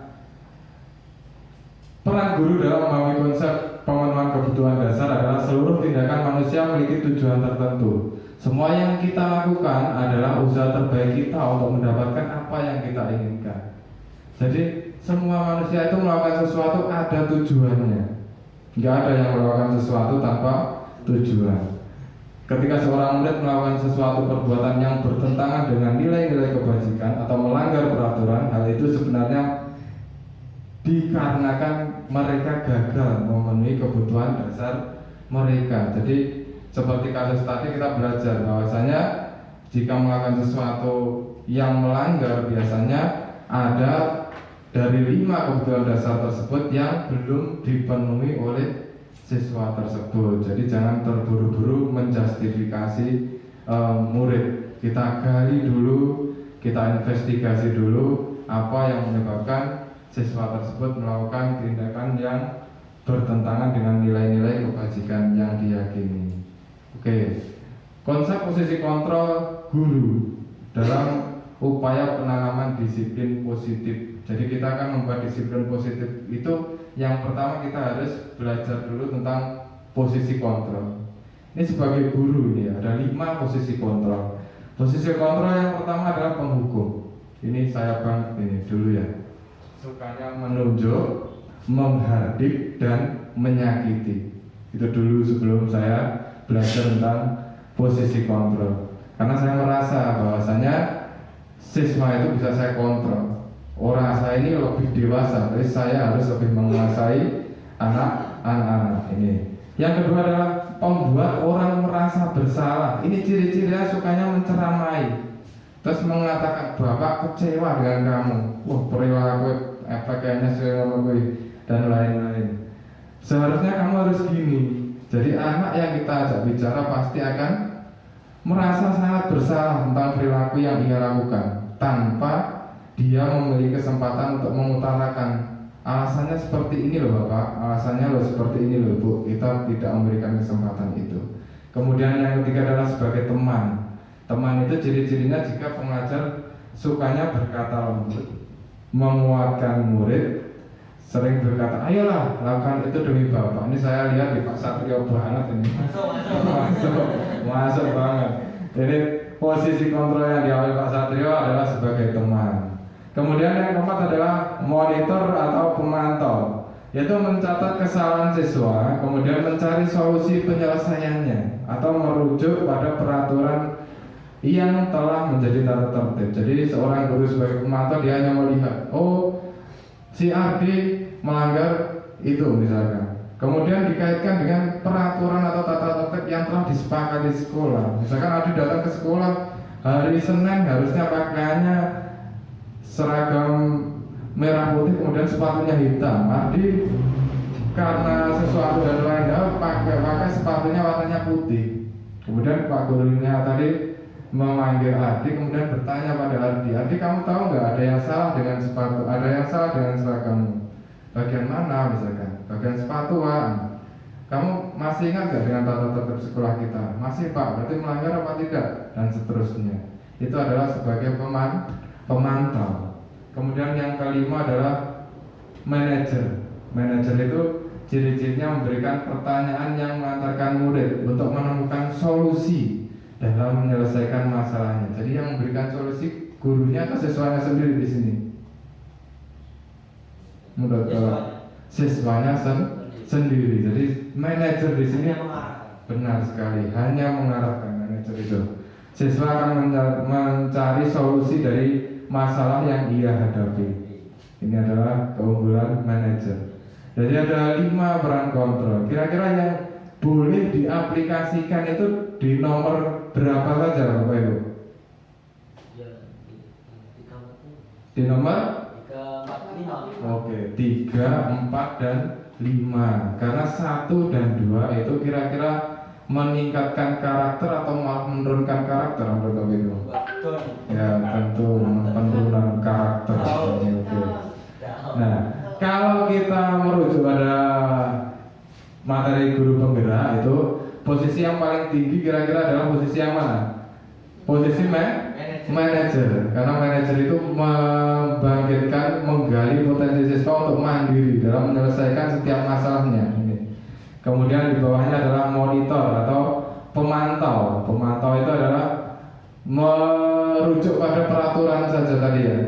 peran guru dalam memahami konsep pemenuhan kebutuhan dasar adalah seluruh tindakan manusia memiliki tujuan tertentu. Semua yang kita lakukan adalah usaha terbaik kita untuk mendapatkan apa yang kita inginkan. Jadi semua manusia itu melakukan sesuatu ada tujuannya. Nggak ada yang melakukan sesuatu tanpa tujuan. Ketika seorang murid melakukan sesuatu perbuatan yang bertentangan dengan nilai-nilai kebajikan atau melanggar peraturan, hal itu sebenarnya dikarenakan mereka gagal memenuhi kebutuhan dasar mereka. Jadi seperti kasus tadi kita belajar bahwasanya jika melakukan sesuatu yang melanggar, biasanya ada dari 5 kebutuhan dasar tersebut yang belum dipenuhi oleh siswa tersebut. Jadi jangan terburu-buru menjustifikasi murid. Kita gali dulu, kita investigasi dulu apa yang menyebabkan siswa tersebut melakukan tindakan yang bertentangan dengan nilai-nilai kebajikan yang diyakini. Oke, konsep posisi kontrol guru dalam upaya penanaman disiplin positif. Jadi kita akan membuat disiplin positif itu yang pertama kita harus belajar dulu tentang posisi kontrol. Ini sebagai guru ini ada 5 posisi kontrol. Posisi kontrol yang pertama adalah penghukum. Ini saya banget ini dulu ya. Sukanya menunjuk, menghardik dan menyakiti. Itu dulu sebelum saya belajar tentang posisi kontrol. Karena saya merasa bahwasanya siswa itu bisa saya kontrol. Orang saya ini lebih dewasa, jadi saya harus lebih menguasai anak-anak ini. Yang kedua adalah pembuat orang merasa bersalah. Ini ciri-cirinya sukanya menceramai. Terus mengatakan bapak kecewa dengan kamu. Wah perilaku pakaiannya seperti dan lain-lain. Seharusnya kamu harus gini. Jadi anak yang kita ajak bicara pasti akan merasa sangat bersalah tentang perilaku yang ia lakukan tanpa dia memiliki kesempatan untuk mengutarakan alasannya seperti ini loh bapak, alasannya loh seperti ini loh bu. Kita tidak memberikan kesempatan itu. Kemudian yang ketiga adalah sebagai teman. Teman itu ciri-cirinya jika pengajar sukanya berkata lembut, menguatkan murid, sering berkata, ayolah lakukan itu demi bapak. Ini saya lihat di Pak Satrio banget ini. Masuk banget. Jadi posisi kontrol yang diambil Pak Satrio adalah sebagai teman. Kemudian yang keempat adalah monitor atau pemantau, yaitu mencatat kesalahan siswa, kemudian mencari solusi penyelesaiannya atau merujuk pada peraturan yang telah menjadi tata tertib. Jadi seorang guru sebagai pemantau dia hanya melihat, oh si Ardi melanggar itu misalkan. Kemudian dikaitkan dengan peraturan atau tata tertib yang telah disepakati di sekolah. Misalkan Ardi datang ke sekolah hari Senin harusnya pakaiannya seragam merah putih kemudian sepatunya hitam. Ardi karena sesuatu dan lain hal pakai sepatunya warnanya putih. Kemudian Pak gurunya tadi memanggil Ardi kemudian bertanya pada Ardi, Ardi kamu tahu nggak ada yang salah dengan sepatu, ada yang salah dengan seragammu? Bagian mana misalkan? Bagian sepatu Pak. Kamu masih ingat nggak dengan tata tertib sekolah kita? Masih Pak, berarti melanggar apa tidak? Dan seterusnya. Itu adalah sebagai pemantau. Kemudian yang kelima adalah manajer. Manajer itu ciri-cirinya memberikan pertanyaan yang mengantarkan murid untuk menemukan solusi dalam menyelesaikan masalahnya. Jadi yang memberikan solusi gurunya atau siswanya sendiri di sini? Menurut siswanya sendiri. Jadi manajer di sini benar sekali, hanya mengarahkan manajer itu. Siswa akan mencari solusi dari masalah yang ia hadapi. Ini adalah keunggulan manajer. Jadi ada 5 peran kontrol. Kira-kira yang boleh diaplikasikan itu di nomor berapa saja Bapak Ibu? Di nomor 3, 4, 5. Oke, 3, 4 dan 5. Karena 1 dan 2 itu kira-kira meningkatkan karakter atau malah menurunkan karakter menurut Bapak Ibu? Ya tentu penurunan karakter. Oke. Nah, kalau kita merujuk pada materi guru penggerak itu posisi yang paling tinggi kira-kira adalah posisi yang mana? Posisi manajer. Karena manajer itu membangkitkan, menggali potensi siswa untuk mandiri dalam menyelesaikan setiap masalahnya. Kemudian di bawahnya adalah monitor atau pemantau. Pemantau itu adalah merujuk pada peraturan saja tadi ya.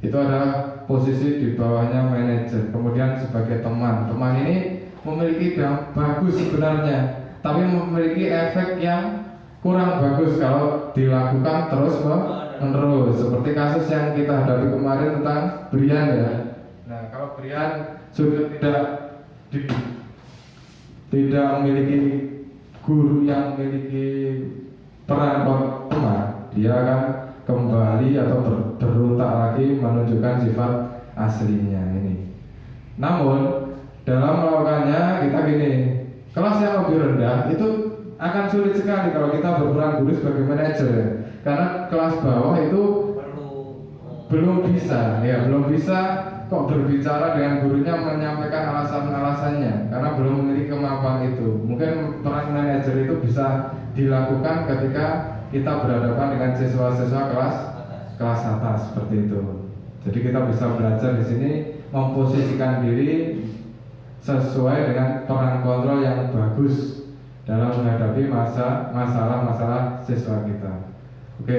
Itu adalah posisi di bawahnya manajer. Kemudian sebagai teman. Teman ini memiliki yang bagus sebenarnya, tapi memiliki efek yang kurang bagus kalau dilakukan terus menerus. Seperti kasus yang kita hadapi kemarin tentang Brian ya. Nah kalau Brian sudah tidak memiliki guru yang memiliki peran teman, dia akan kembali atau berontak lagi menunjukkan sifat aslinya ini. Namun dalam melakukannya kita gini, kelas yang lebih rendah itu akan sulit sekali kalau kita berperan guru sebagai manajer ya. Karena kelas bawah itu belum bisa kok berbicara dengan gurunya menyampaikan alasan-alasannya karena belum memiliki kemampuan itu. Mungkin peran manajer itu bisa dilakukan ketika kita berhadapan dengan siswa-siswa kelas atas seperti itu. Jadi kita bisa belajar di sini memposisikan diri sesuai dengan peran kontrol yang bagus dalam menghadapi masalah-masalah siswa kita. Oke,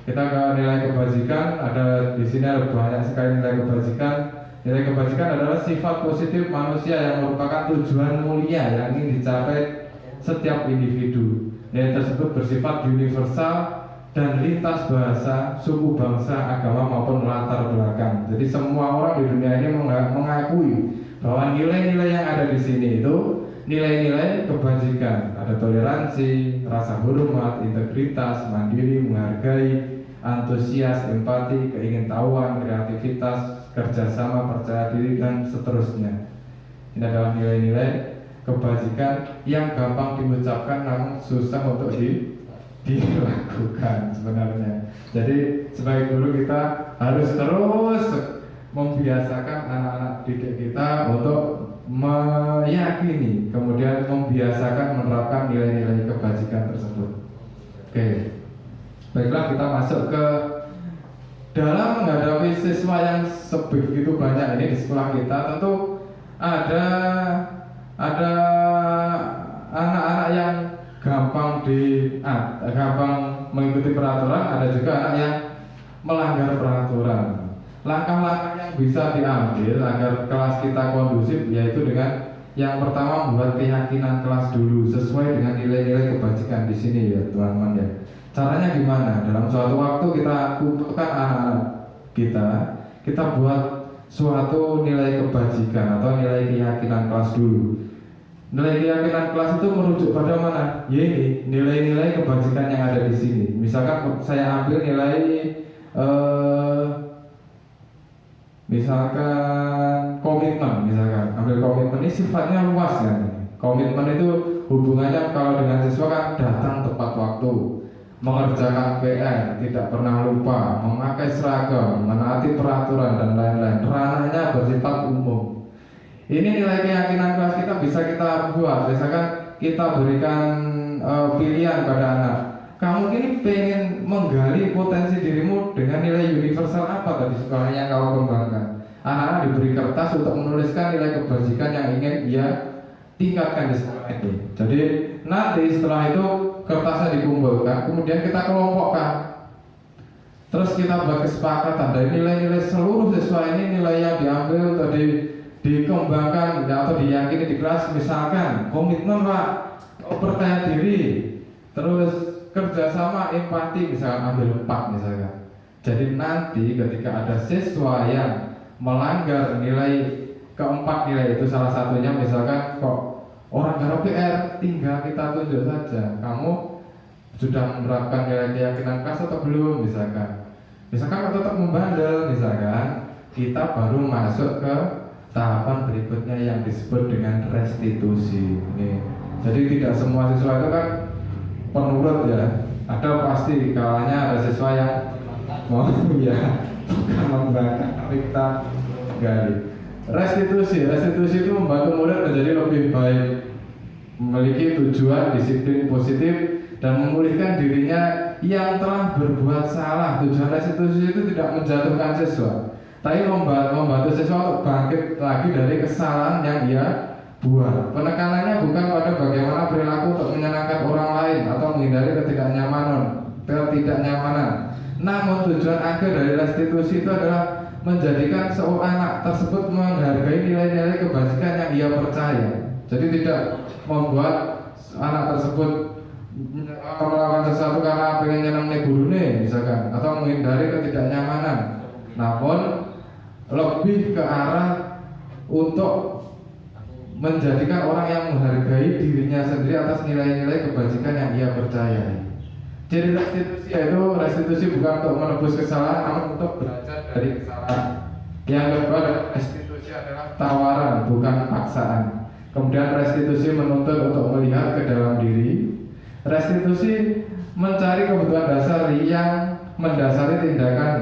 kita ke nilai kebajikan. Ada di sini ada banyak sekali nilai kebajikan. Nilai kebajikan adalah sifat positif manusia yang merupakan tujuan mulia yang ingin dicapai setiap individu. Nilai tersebut bersifat universal dan lintas bahasa, suku, bangsa, agama maupun latar belakang. Jadi semua orang di dunia ini mengakui bahwa nilai-nilai yang ada di sini itu nilai-nilai kebajikan. Ada toleransi, rasa hormat, integritas, mandiri, menghargai, antusias, empati, keingintahuan, kreativitas, kerjasama, percaya diri, dan seterusnya. Ini adalah nilai-nilai kebajikan yang gampang diucapkan namun susah untuk dilakukan sebenarnya. Jadi sebagai guru kita harus terus membiasakan anak-anak didik kita untuk meyakini, kemudian membiasakan menerapkan nilai-nilai kebajikan tersebut. Oke, baiklah, kita masuk ke dalam menghadapi siswa yang sebegitu banyak ini di sekolah kita. Tentu ada anak-anak yang gampang mengikuti peraturan, ada juga anak yang melanggar peraturan. Langkah-langkah yang bisa diambil agar kelas kita kondusif yaitu dengan yang pertama membuat keyakinan kelas dulu sesuai dengan nilai-nilai kebajikan di sini ya teman-teman ya. Caranya gimana? Dalam suatu waktu kita kumpulkan anak-anak kita buat suatu nilai kebajikan atau nilai keyakinan kelas dulu. Nilai keyakinan kelas itu merujuk pada mana? Ya ini nilai-nilai kebajikan yang ada di sini. Misalkan saya ambil nilai misalkan komitmen, ambil komitmen, ini sifatnya luas kan. Komitmen itu hubungannya kalau dengan siswa kan datang tepat waktu, mengerjakan PR, tidak pernah lupa, memakai seragam, menaati peraturan dan lain-lain. Ranahnya bersifat umum. Ini nilai keyakinan kelas kita bisa kita buat. Misalkan kita berikan pilihan pada anak, kamu ini pengen menggali potensi dirimu dengan nilai universal apa tadi sekolah yang kau kembangkan. Anak-anak diberi kertas untuk menuliskan nilai kebajikan yang ingin dia tingkatkan di sekolah ini. Jadi nanti setelah itu kertasnya dikumpulkan, kemudian kita kelompokkan. Terus kita buat kesepakatan dari nilai-nilai seluruh siswa ini, nilai yang diambil atau dikembangkan atau diyakini di kelas. Misalkan komitmen Pak, percaya diri, terus kerjasama, empati, misalkan ambil 4 misalkan. Jadi nanti ketika ada siswa yang melanggar nilai keempat nilai itu, salah satunya misalkan kok orang garap PR, tinggal kita tunjuk saja kamu sudah menerapkan nilai keyakinan kelas atau belum, misalkan tetap membandel, misalkan kita baru masuk ke tahapan berikutnya yang disebut dengan restitusi. Jadi tidak semua siswa itu kan penurut ya, ada pasti kalanya ada siswa yang mau ya bukan membangkang, tapi kita gali. Restitusi itu membantu murid menjadi lebih baik, memiliki tujuan disiplin positif dan memulihkan dirinya yang telah berbuat salah. Tujuan restitusi itu tidak menjatuhkan siswa, tapi membantu siswa untuk bangkit lagi dari kesalahan yang dia buat. Penekanannya bukan pada bagaimana perilaku untuk menyenangkan orang lain atau menghindari ketidaknyamanan, namun tujuan akhir dari restitusi itu adalah menjadikan seorang anak tersebut menghargai nilai-nilai kebajikan yang ia percaya. Jadi tidak membuat anak tersebut melakukan sesuatu karena pengen nyenengin gurunya misalkan, atau menghindari ketidaknyamanan, namun lebih ke arah untuk menjadikan orang yang menghargai dirinya sendiri atas nilai-nilai kebajikan yang ia percaya. Jadi restitusi bukan untuk menebus kesalahan, namun untuk belajar dari kesalahan. Yang kedua, restitusi adalah tawaran, bukan paksaan. Kemudian restitusi menuntut untuk melihat ke dalam diri. Restitusi mencari kebutuhan dasar yang mendasari tindakan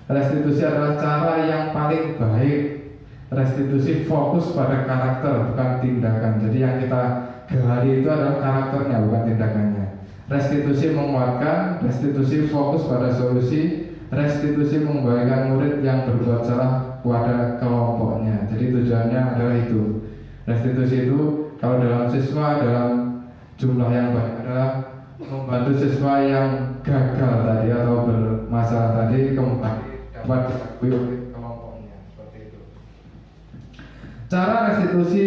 Restitusi adalah cara yang paling baik. Restitusi fokus pada karakter, bukan tindakan. Jadi yang kita gali itu adalah karakternya, bukan tindakannya. Restitusi menguatkan, restitusi fokus pada solusi, restitusi mengembalikan murid yang berbuat salah pada kelompoknya. Jadi tujuannya adalah itu. Restitusi itu kalau dalam siswa dalam jumlah yang banyak adalah membantu siswa yang gagal tadi atau bermasalah tadi kembali dapat diakui oleh kelompoknya, seperti itu. Cara restitusi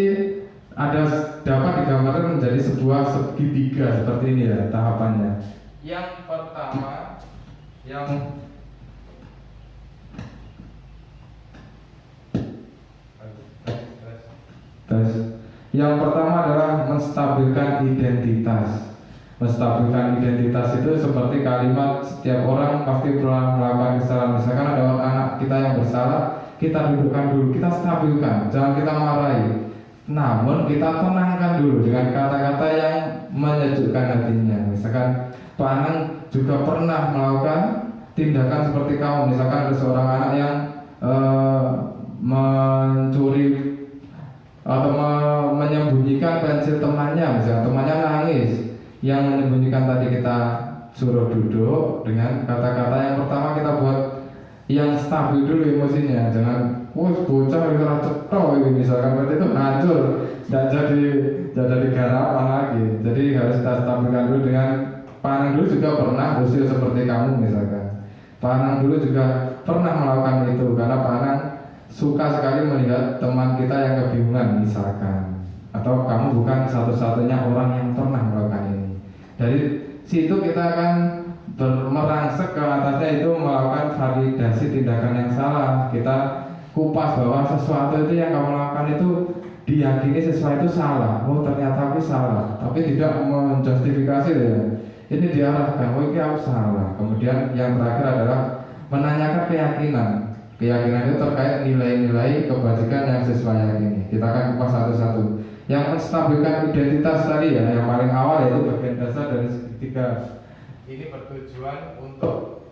dapat digambarkan menjadi sebuah segitiga seperti ini ya tahapannya. Yang pertama, yang pertama adalah menstabilkan identitas. Menstabilkan identitas itu seperti kalimat setiap orang pasti pernah melakukan kesalahan. Misalkan ada anak kita yang bersalah, kita dudukkan dulu, kita stabilkan, jangan kita marahi. Namun kita tenangkan dulu dengan kata-kata yang menyejukkan hatinya. Misalkan Pak Anang juga pernah melakukan tindakan seperti kamu. Misalkan ada seorang anak yang mencuri atau menyembunyikan pensil temannya, misalnya temannya nangis, yang menyembunyikan tadi kita suruh duduk dengan kata-kata yang pertama kita buat yang stabil dulu emosinya, jangan bocah itu cetok ini misalkan berarti itu hancur, tidak jadi garapan lagi. Jadi harus kita stabilkan dulu dengan Panang dulu juga pernah usil seperti kamu misalkan. Panang dulu juga pernah melakukan itu karena Panang suka sekali melihat teman kita yang kebingungan misalkan, atau kamu bukan satu-satunya orang yang pernah melakukan ini. Dari situ kita akan merangsek ke atasnya itu melakukan validasi tindakan yang salah. Kita kupas bahwa sesuatu itu yang kamu lakukan itu diyakini sesuatu itu salah. Oh ternyata aku salah, tapi tidak menjustifikasi ya. Ini diarahkan, oh ini aku salah. Kemudian yang terakhir adalah menanyakan keyakinan. Keyakinan itu terkait nilai-nilai kebajikan yang sesuai yakini. Kita akan kupas satu-satu. Yang menstabilkan identitas tadi ya, yang paling awal yaitu bagian dasar dari segitiga. Ini bertujuan untuk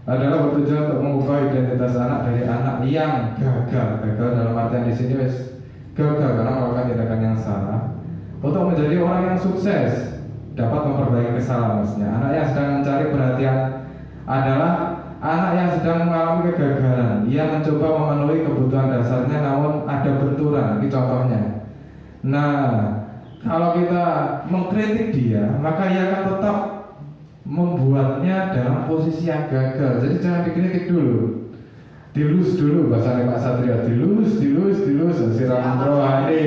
adalah bertujuan untuk mengubah identitas anak dari anak yang gagal dalam artian di sini gagal karena melakukan tindakan yang salah untuk menjadi orang yang sukses, dapat memperbaiki kesalahan. Maksudnya anak yang sedang mencari perhatian adalah anak yang sedang mengalami kegagalan. Ia mencoba memenuhi kebutuhan dasarnya namun ada benturan. Ini contohnya. Nah, kalau kita mengkritik dia, maka ia akan tetap membuatnya dalam posisi yang gagal. Jadi jangan dikritik dulu, dilus dulu bahasa Pak Satria, dilus siram rohani.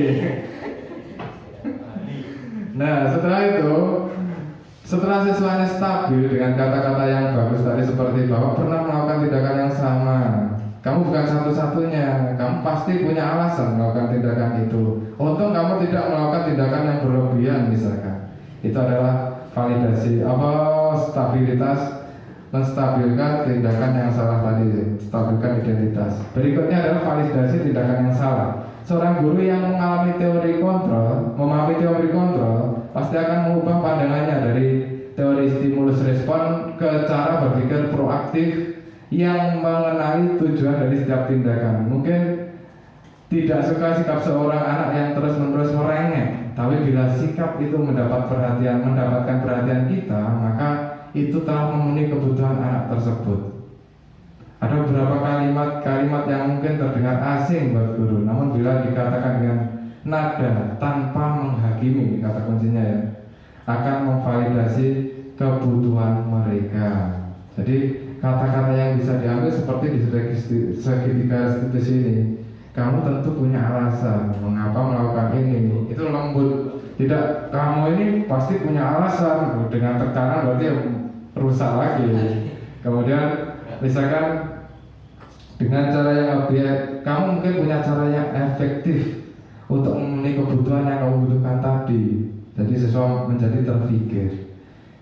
Nah setelah siswanya stabil dengan kata-kata yang bagus tadi seperti bahwa pernah melakukan tindakan yang sama, kamu bukan satu-satunya, kamu pasti punya alasan melakukan tindakan itu. Untung kamu tidak melakukan tindakan yang berlebihan misalkan. Itu adalah validasi stabilitas, menstabilkan tindakan yang salah tadi, stabilkan identitas. Berikutnya adalah validasi tindakan yang salah. Seorang guru yang memahami teori kontrol pasti akan mengubah pandangannya dari teori stimulus respon ke cara berpikir proaktif yang mengenali tujuan dari setiap tindakan. Mungkin tidak suka sikap seorang anak yang terus-menerus merengek, tapi bila sikap itu mendapatkan perhatian kita, maka itu telah memenuhi kebutuhan anak tersebut. Ada beberapa kalimat yang mungkin terdengar asing buat guru, namun bila dikatakan dengan nada tanpa menghakimi, kata kuncinya ya, akan memvalidasi kebutuhan mereka. Jadi kata-kata yang bisa diambil seperti di segitiga restitusi ini. Kamu tentu punya alasan mengapa melakukan ini. Itu lembut. Tidak, kamu ini pasti punya alasan. Dengan tekanan berarti rusak lagi. Kemudian misalkan dengan cara yang lebih, kamu mungkin punya cara yang efektif untuk memenuhi kebutuhan yang kamu butuhkan tadi. Jadi siswa menjadi terpikir.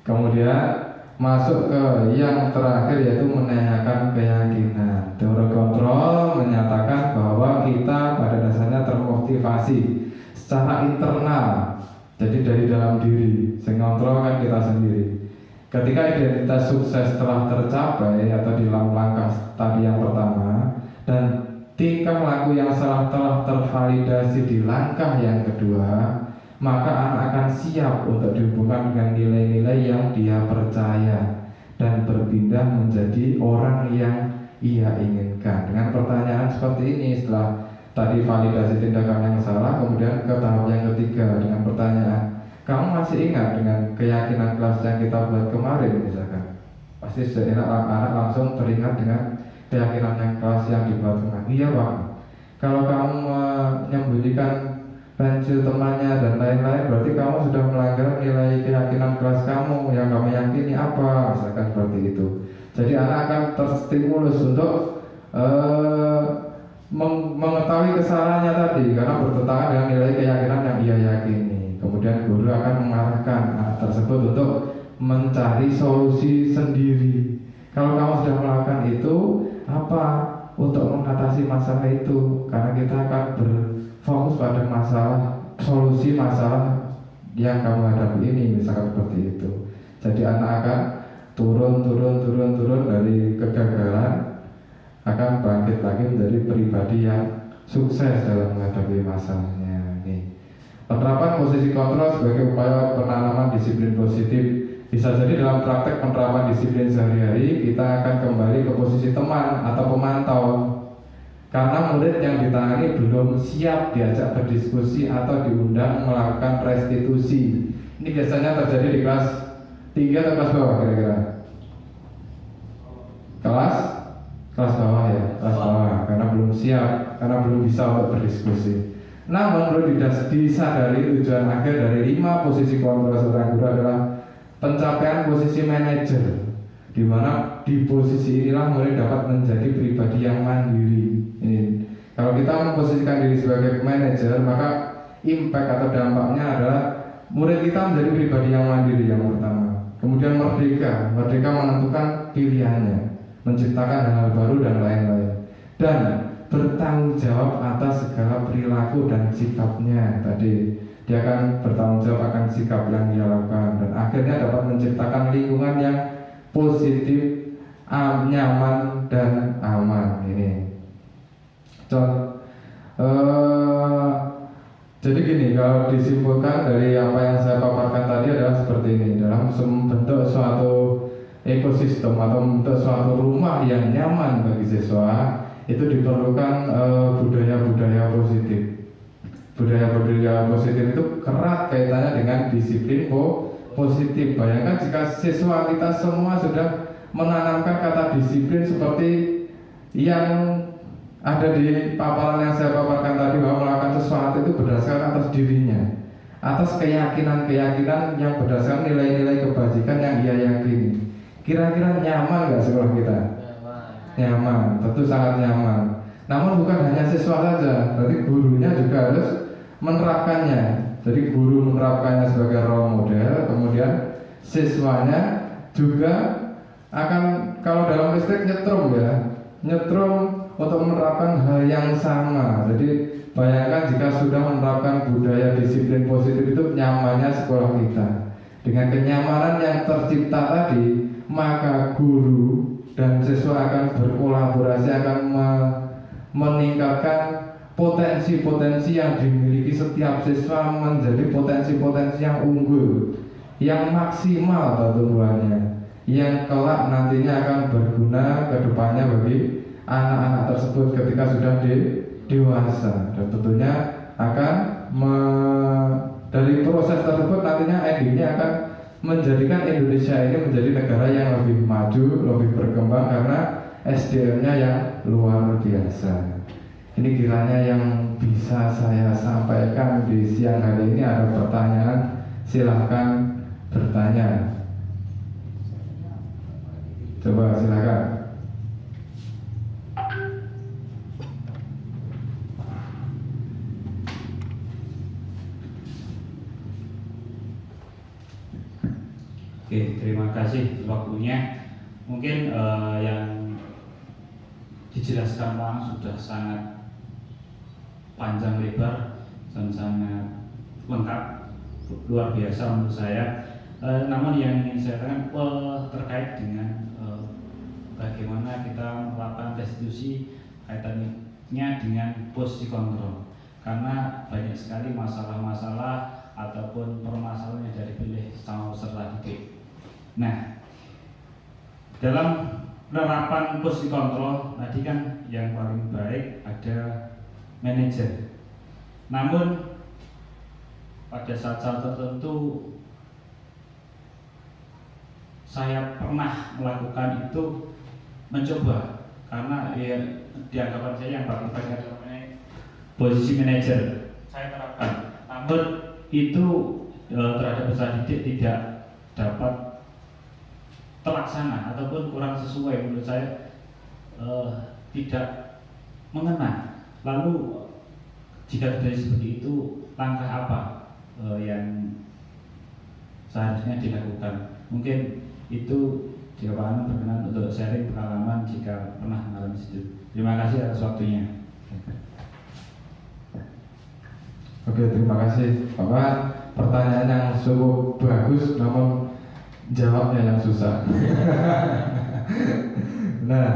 Kemudian masuk ke yang terakhir yaitu menanyakan keyakinan. Teori kontrol menyatakan bahwa kita pada dasarnya termotivasi secara internal. Jadi dari dalam diri, yang ngontrol kan kita sendiri. Ketika identitas sukses telah tercapai atau di dalam langkah tadi yang pertama, dan tingkah laku yang salah telah tervalidasi di langkah yang kedua, maka anak akan siap untuk dihubungkan dengan nilai-nilai yang dia percaya dan berpindah menjadi orang yang ia inginkan. Dengan pertanyaan seperti ini, setelah tadi validasi tindakan yang salah, kemudian ke tahap yang ketiga dengan pertanyaan, kamu masih ingat dengan keyakinan kelas yang kita buat kemarin misalkan? Pasti anak langsung teringat dengan keyakinan yang kelas yang dibuat kemarin. Iya Pak, kalau kamu menyembunyikan pensil temannya dan lain-lain, berarti kamu sudah melanggar nilai keyakinan kelas kamu yang kamu yakini apa, misalkan seperti itu. Jadi anak akan terstimulus untuk mengetahui kesalahannya tadi karena bertentangan dengan nilai keyakinan yang ia yakini. Kemudian guru akan mengarahkan anak tersebut untuk mencari solusi sendiri. Kalau kamu sudah melakukan itu, apa untuk mengatasi masalah itu? Karena kita akan berfokus pada masalah, solusi masalah yang kamu hadapi ini, misalkan seperti itu. Jadi anak akan turun dari kegagalan, akan bangkit lagi menjadi pribadi yang sukses dalam menghadapi masalahnya. Nih, penerapan posisi kontrol sebagai upaya penanaman disiplin positif. Bisa jadi dalam praktek penerapan disiplin sehari-hari kita akan kembali ke posisi teman atau pemantau. Karena murid yang ditangani belum siap diajak berdiskusi atau diundang melakukan restitusi. Ini biasanya terjadi di kelas 3 atau kelas bawah kira-kira? Kelas bawah ya, kelas bawah, karena belum siap, karena belum bisa untuk berdiskusi. Namun perlu disadari tujuan akhir dari 5 posisi kontrol seorang guru adalah pencapaian posisi manajer, di mana di posisi inilah murid dapat menjadi pribadi yang mandiri. Ini, kalau kita memposisikan diri sebagai manajer, maka impact atau dampaknya adalah murid kita menjadi pribadi yang mandiri yang pertama. Kemudian merdeka menentukan pilihannya, menciptakan hal-hal baru dan lain-lain, dan bertanggung jawab atas segala perilaku dan sikapnya. Tadi dia akan bertanggung jawab akan sikap yang dia lakukan, dan akhirnya dapat menciptakan lingkungan yang positif, nyaman dan aman. Ini jadi gini, kalau disimpulkan dari apa yang saya paparkan tadi adalah seperti ini. Dalam membentuk suatu ekosistem atau membentuk suatu rumah yang nyaman bagi siswa, itu diperlukan budaya-budaya positif. Budaya-budaya positif itu erat kaitannya dengan disiplin positif. Bayangkan jika siswa kita semua sudah menanamkan kata disiplin seperti yang ada di paparan yang saya paparkan tadi, bahwa melakukan sesuatu itu berdasarkan atas dirinya, atas keyakinan-keyakinan yang berdasarkan nilai-nilai kebajikan yang ia yakini. Kira-kira nyaman nggak sekolah kita? Nyaman, tentu sangat nyaman. Namun bukan hanya siswa saja, berarti gurunya juga harus menerapkannya. Jadi guru menerapkannya sebagai role model, kemudian siswanya juga akan, kalau dalam listrik nyetrum untuk menerapkan hal yang sama. Jadi bayangkan jika sudah menerapkan budaya disiplin positif itu nyamannya sekolah kita. Dengan kenyamanan yang tercipta tadi, maka guru dan siswa akan berkolaborasi, akan meningkatkan potensi-potensi yang dimiliki setiap siswa menjadi potensi-potensi yang unggul, yang maksimal pertumbuhannya, yang kelak nantinya akan berguna ke depannya bagi anak-anak tersebut ketika sudah dewasa. Dan tentunya akan dari proses tersebut nantinya endingnya akan menjadikan Indonesia ini menjadi negara yang lebih maju, lebih berkembang karena SDM-nya yang luar biasa. Ini kiranya yang bisa saya sampaikan di siang hari ini. Ada pertanyaan, silahkan bertanya. Coba silahkan. Oke, terima kasih waktunya. Mungkin yang dijelaskan Bang sudah sangat panjang lebar. dan sangat lengkap, luar biasa menurut saya. Namun yang ingin saya katakan terkait dengan bagaimana kita melakukan restitusi kaitannya dengan posisi kontrol, karena banyak sekali masalah-masalah ataupun permasalahan yang dari pilih sama peserta didik. Nah, dalam penerapan posisi kontrol tadi kan yang paling baik ada manajer. Namun pada saat-saat tertentu saya pernah melakukan itu, mencoba, karena ya, di anggapan saya yang paling banyak namanya posisi manajer saya terapkan. Namun itu terhadap peserta didik tidak dapat terlaksana ataupun kurang sesuai menurut saya, tidak mengena. Lalu jika terjadi seperti itu, langkah apa yang seharusnya dilakukan? Mungkin itu jika Pak Anung berkenan untuk sharing pengalaman jika pernah mengalami itu. Terima kasih atas waktunya. Oke, terima kasih Bapak. Pertanyaan yang cukup bagus, namun jawabnya yang susah. Nah,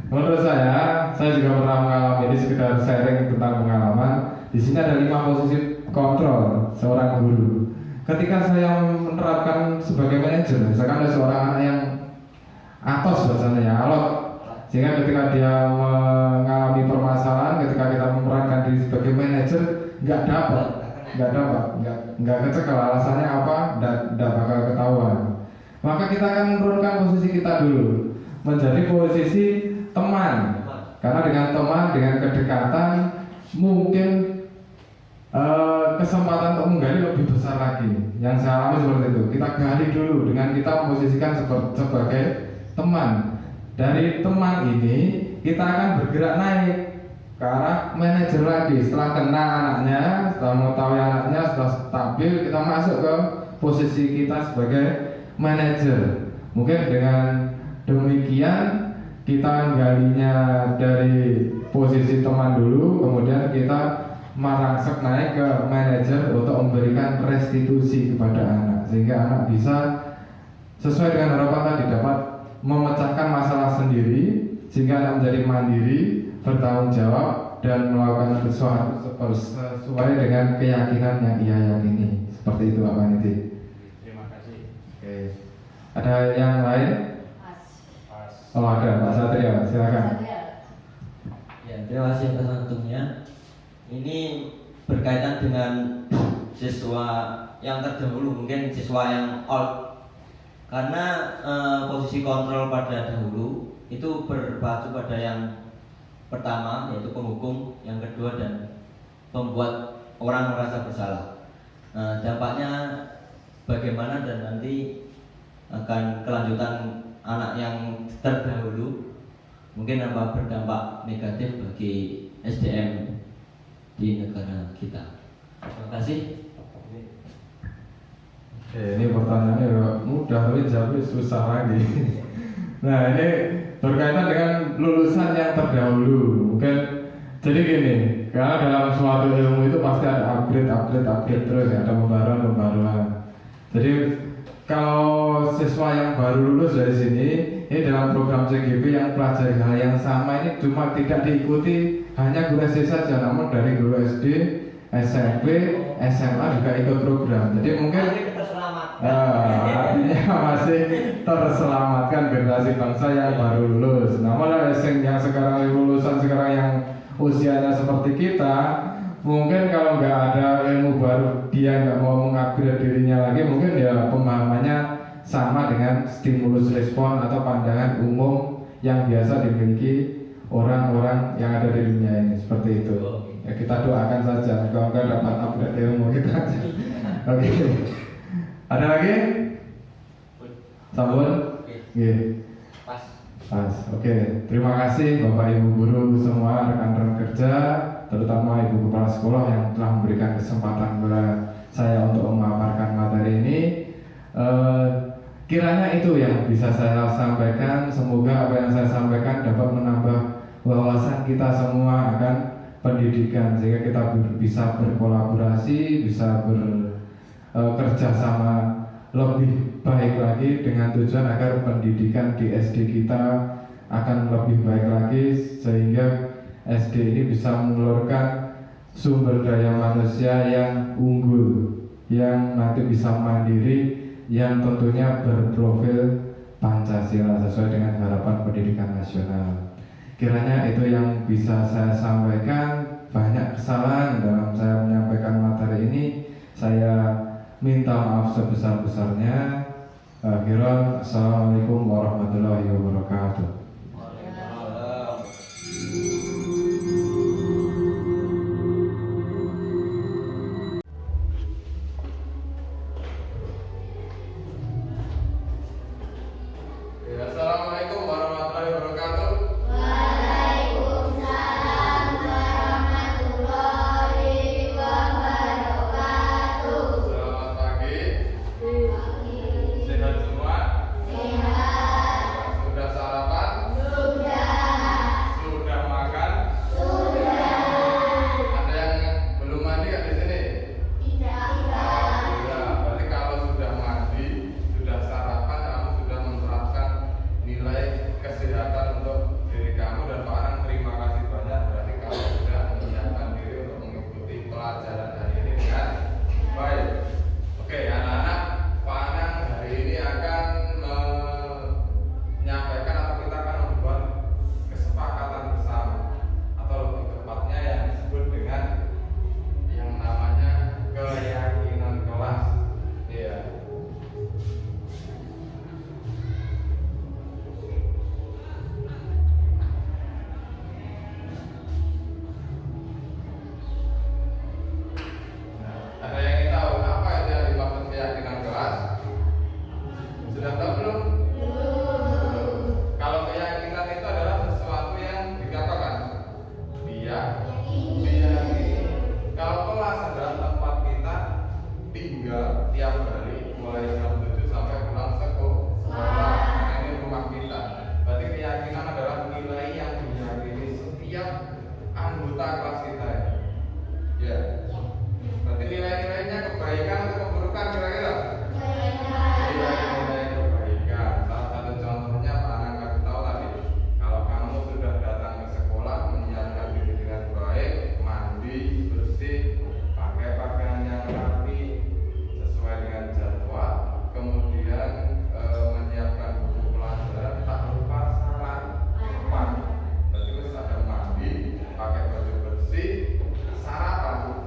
menurut saya juga pernah mengalami ini, sekedar sharing tentang pengalaman. Di sini ada 5 posisi kontrol seorang guru. Ketika saya menerapkan sebagai manajer, misalkan ada seorang anak yang atos bahasanya ya, alot, sehingga ketika dia mengalami permasalahan, ketika kita memerankan diri sebagai manajer, nggak kecekel, alasannya apa, nggak bakal ketahuan. Maka kita akan menurunkan posisi kita dulu menjadi posisi teman, karena dengan teman, dengan kedekatan mungkin kesempatan untuk menggali lebih besar lagi. Yang saya alami seperti itu, kita gali dulu dengan kita memposisikan sebagai teman. Dari teman ini kita akan bergerak naik ke arah manajer lagi. Setelah kenal anaknya, setelah mengetahui anaknya, setelah stabil, kita masuk ke posisi kita sebagai manajer. Mungkin dengan demikian kita menggalinya dari posisi teman dulu, kemudian kita merangsek naik ke manajer untuk memberikan restitusi kepada anak, sehingga anak bisa sesuai dengan harapan tadi dapat memecahkan masalah sendiri, sehingga anak menjadi mandiri, bertanggung jawab, dan melakukan sesuatu sesuai dengan keyakinan yang ia yakini. Seperti itu Pak Paniti. Terima kasih. Oke. Ada yang lain? Oh ada, Pak Satria, silakan. Ya, terima kasih atas waktunya. Ini berkaitan dengan siswa yang terdahulu, mungkin siswa yang old, karena posisi kontrol pada dahulu itu berpacu pada yang pertama, yaitu penghukum, yang kedua dan membuat orang merasa bersalah. Dampaknya bagaimana, dan nanti akan kelanjutan anak yang terdahulu mungkin apa berdampak negatif bagi SDM di negara kita. Terima kasih. Oke, ini pertanyaannya mudah tapi jawabnya susah lagi. Nah, ini berkaitan dengan lulusan yang terdahulu. Mungkin jadi gini, karena dalam suatu ilmu itu pasti ada upgrade terus ya, ada pembaruan. Jadi kalau siswa yang baru lulus dari sini, ini dalam program CGP yang pelajari hal yang sama ini cuma tidak diikuti hanya guru SD saja, namun dari guru SD, SMP, SMA juga ikut program. Jadi mungkin artinya masih terselamatkan generasi bangsa yang baru lulus. Namun yang sekarang lulusan sekarang yang usianya seperti kita, mungkin kalau nggak ada ilmu baru, dia nggak mau mengupgrade dirinya lagi, mungkin ya pemahamannya sama dengan stimulus respon atau pandangan umum yang biasa dimiliki orang-orang yang ada di dunia ini, seperti itu. Ya, kita doakan saja, kalau nggak dapat upgrade ilmu kita aja. Oke. Ada lagi? Sabun? Oke. Pas. Oke. Terima kasih Bapak Ibu guru semua, rekan-rekan kerja, terutama Ibu Kepala Sekolah yang telah memberikan kesempatan kepada saya untuk memaparkan materi ini. Kiranya itu yang bisa saya sampaikan. Semoga apa yang saya sampaikan dapat menambah wawasan kita semua akan pendidikan, sehingga kita bisa berkolaborasi, bisa bekerja sama lebih baik lagi dengan tujuan agar pendidikan di SD kita akan lebih baik lagi, sehingga SD ini bisa mengeluarkan sumber daya manusia yang unggul, yang nanti bisa mandiri, yang tentunya berprofil Pancasila sesuai dengan harapan pendidikan nasional. Kiranya itu yang bisa saya sampaikan. Banyak kesalahan dalam saya menyampaikan materi ini, saya minta maaf sebesar-besarnya. Assalamualaikum warahmatullahi wabarakatuh. Assalamualaikum warahmatullahi wabarakatuh. Waalaikumsalam warahmatullahi wabarakatuh. Selamat pagi. Sehat semua? Sehat. Sudah sarapan? Sudah. Sudah makan? Sudah. Ada yang belum mandi nggak di sini? Tidak. Sudah. Berarti kalau sudah mandi, sudah sarapan, kamu sudah menerapkan nilai kesehatan untuk diri kamu dan Pak Anang. Terima kasih banyak. Berarti kamu sudah menyiapkan diri untuk mengikuti pelajaran hari ini dengan baik. Oke, anak-anak, Pak Anang hari ini akan menyampaikan atau kita akan membuat kesepakatan bersama, atau lebih tepatnya yang disebut dengan yang namanya keyakinan kelas. Iya. Ada yang ingin tahu apa itu yang dimaksud keyakinan kelas? Sudah tahu belum? Belum. Kalau keyakinan itu adalah sesuatu yang dikatakan diyakini. Kalau kelas adalah tempat kita tinggal tiap hari mulai jam 7 sampai pulang sekolah. Nah, ini rumah kita. Berarti keyakinan adalah nilai yang diyakini setiap anggota kelas kita. Ya. Berarti nilai-nilainya kebaikan atau keburukan kira-kira? Nilai-nilai kebaikan. Salah satu contohnya Pak Anang kasih tahu tadi. Kalau kamu sudah datang ke sekolah, menyiapkan diri dengan baik, mandi, bersih, pakai pakaian yang rapi sesuai dengan jadwal, kemudian menyiapkan buku pelajaran, tak lupa sarapan. Berarti harus ada mandi, pakai baju bersih, sarapan.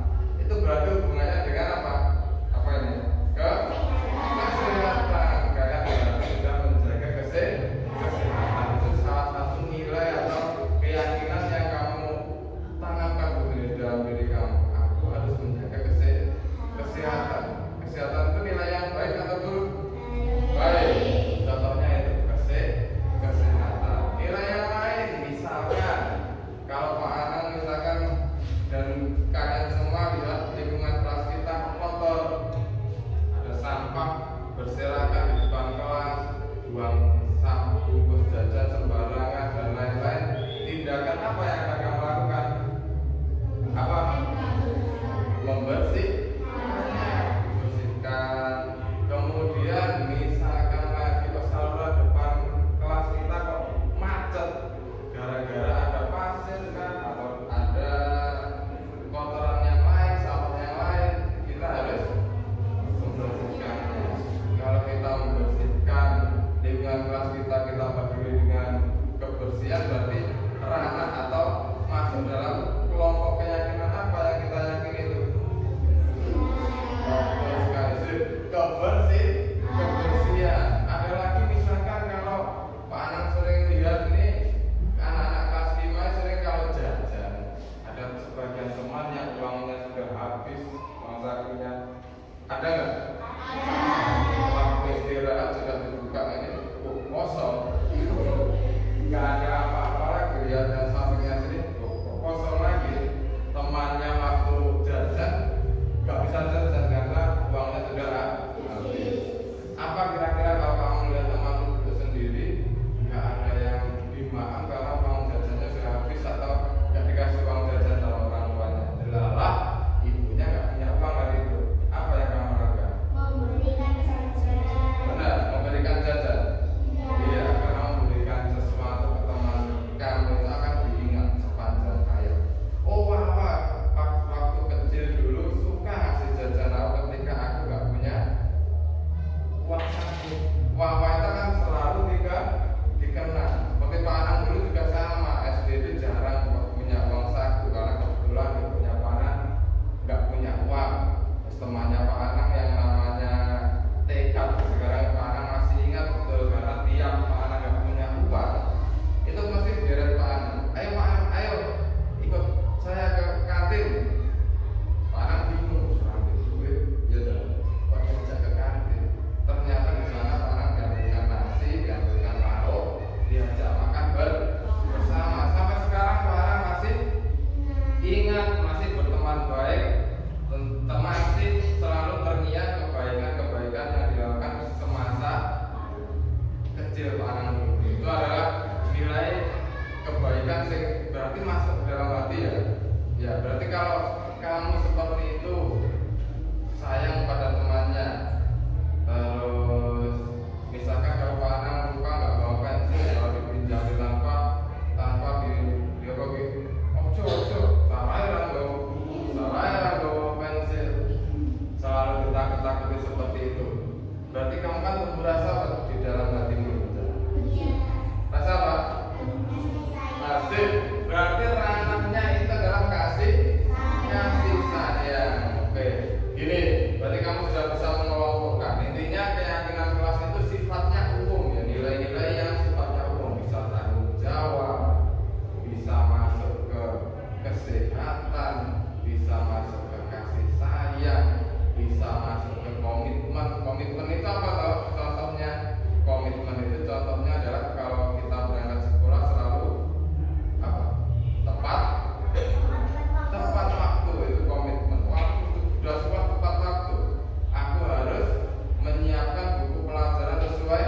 Itu berarti hubungannya dengan apa? Apa ini? Kesehatan. Kalian berarti sudah menjaga kesehatan. Itu salah satu nilai atau keyakinan yang kamu tanamkan di dalam diri kamu. Aku harus menjaga kesehatan. Kesehatan itu nilai yang baik atau buruk? Baik. Contohnya itu kesehatan. Nilai yang lain misalkan kalau Pak Anang misalkan dan kalian semua lihat lingkungan kelas kita kotor, ada sampah berserakan di depan kelas, buang bungkus jajan sembarangan dan lain-lain. Tindakan apa yang akan kamu lakukan? Apa? Membersihkan. Kemudian misalkan lagi pas saluran depan kelas kita kok macet gara-gara ada pasir kan, atau ada kotoran yang lain, sampah yang lain, kita harus membersihkannya. Kalau kita membersihkan lingkungan kelas kita peduli dengan kebersihan, berarti ranah atau itu adalah nilai kebaikan sing berarti masuk dalam hati ya. Ya berarti kalau kamu seperti itu sayang pada temannya, terus misalkan kalau Pak Anang lupa nggak bawa pensil, kalau dipinjami tanpa di apa gitu, ojo salah ya bawa pensil, selalu ditakut-takuti seperti itu. Berarti kamu kan tumbuh rasa di dalam hatimu. Rasa apa? Kasih. Berarti ranahnya itu adalah kasih sayang. Oke. Gini, berarti kamu sudah bisa mengelompokkan. Intinya keyakinan kelas itu sifatnya umum ya, nilai-nilai yang sifatnya umum, bisa tanggung jawab, bisa masuk ke kesehatan, bisa masuk ke kasih sayang, bisa masuk ke komitmen. Komitmen itu apa toh? Contohnya, komitmen itu contohnya adalah kalau kita berangkat sekolah selalu apa? Tepat waktu, itu komitmen. Waktu sudah sekolah tepat waktu. Aku harus menyiapkan buku pelajaran sesuai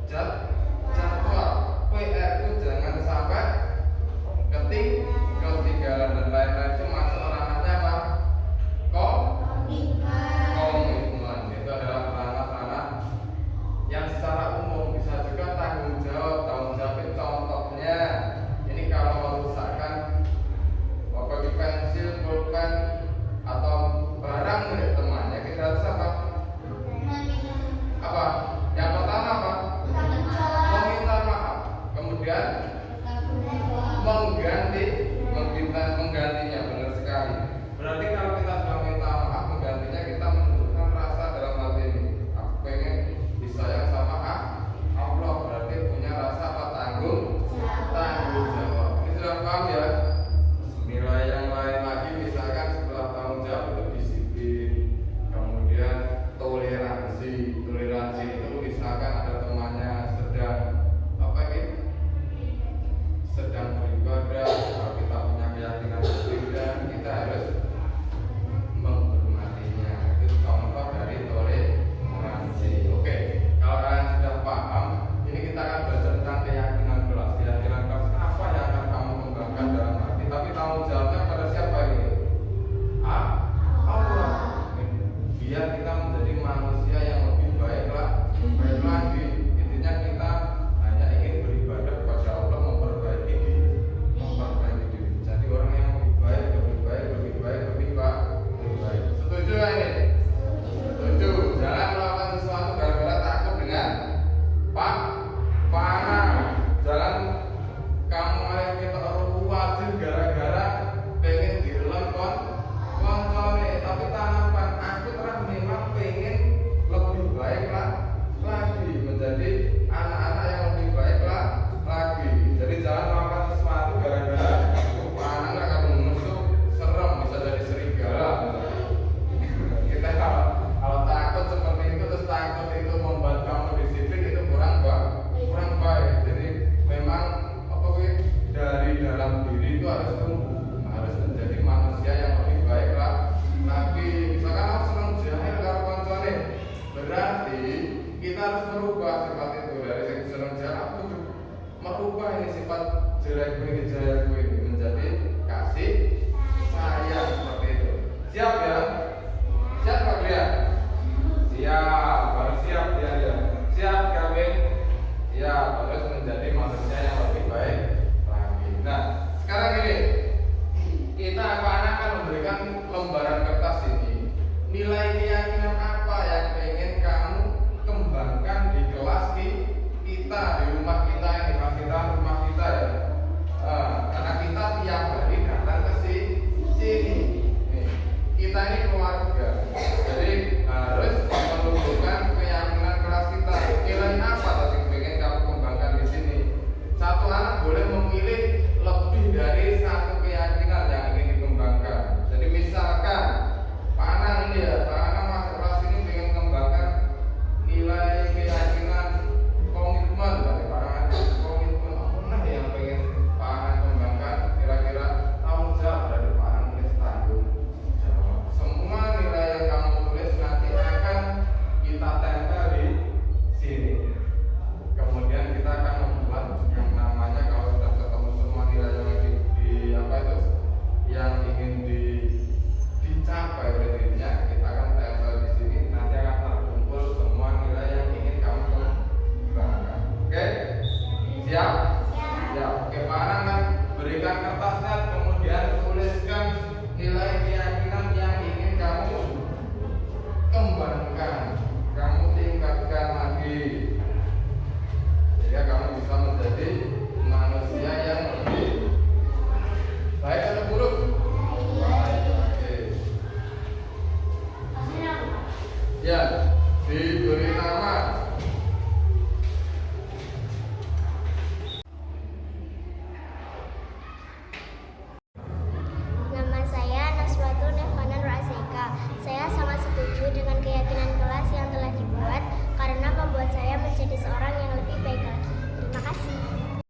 jadwal. PR ku jangan sampai ketinggalan dan lain-lain. Itu masuk ranahnya apa? Komitmen. Itu adalah ranah-ranah yang secara umum. Bisa juga tanggung jawab itu contohnya. Ini kalau merusakkan pakai pensil, pulpen atau barang milik temannya, kita harus apa? Yang pertama apa? Meminta maaf. Kemudian menggantinya, benar sekali. Berarti kalau kita sudah minta maaf, menggantinya kita menunjukkan rasa dalam hati ini. Aku pengen disayang sama Allah. Berarti punya rasa apa? Tanggung jawab. Ini sudah paham ya? Nilai yang lain lagi misalkan setelah tanggung jawab itu disiplin, kemudian toleransi itu misalkan ada temannya sedang beribadah, kalau kita punya keyakinan berbeda, kita harus menghormatinya. Itu contoh dari toleransi. Oke, kalau kalian sudah paham, ini kita akan belajar tentang keyakinan kelas. Keyakinan kelas apa yang akan kamu kembangkan dalam hati, tapi tanggung jawabnya pada siapa ini? Allah. Biar kita menjadi manusia yang lebih baik lagi. Intinya kita hanya ingin beribadah kepada Allah, memperbaiki diri. Jadi orang yang lebih baik. Setuju ya ini? Setuju. Jangan melakukan sesuatu gara-gara takut dengan Pak Anang. Jangan kamu ayo kita wajib gara-gara pengen dilem koncone, tapi tanamkan aku terang memang pengen lebih baik lagi, menjadi anak-anak yang lebih baik lagi. Jadi jangan melakukan sesuatu gara-gara Pak Anang akan menusuk serem, bisa jadi serigala. Kita kalau takut seperti itu, terus takut itu membuat kamu disiplin, itu kurang baik. Jadi memang dari dalam diri itu harus tumbuh, harus menjadi manusia yang lebih baik lagi. Misalkan aku senang jahil karo koncone, berarti kita harus merubah sifat itu. Dari yang senang jahil, aku merubah ini sifat jelekku ini menjadi kasih sayang, seperti itu. Siap ya? Siap Pak Gria? Siap, harus siap ya. Siap Kevin? Siap, harus menjadi manusia yang lebih baik lagi. Nah, sekarang ini kita akan memberikan lembaran kertas ini. Nilai keyakinan apa yang pengen kamu kembangkan di kelas kita, di rumah kita ya. Karena kita tiap hari datang ke sini. Nih, kita ini keluarga, jadi harus menunjukkan keyakinan kelas kita. Nilai apa tadi pengen kamu kembangkan di sini? Satu anak boleh memilih lebih dari satu keyakinan yang ingin dikembangkan. Jadi misalkan Pak Anang ini ya, Pak Anang masuk kelas ini pengen mengembangkan nilai keyakinan komitmen. Siap? Siap. Oke, Pak Anang kan berikan kertasnya, kemudian tuliskan nilai keyakinan yang ingin kamu kembangkan.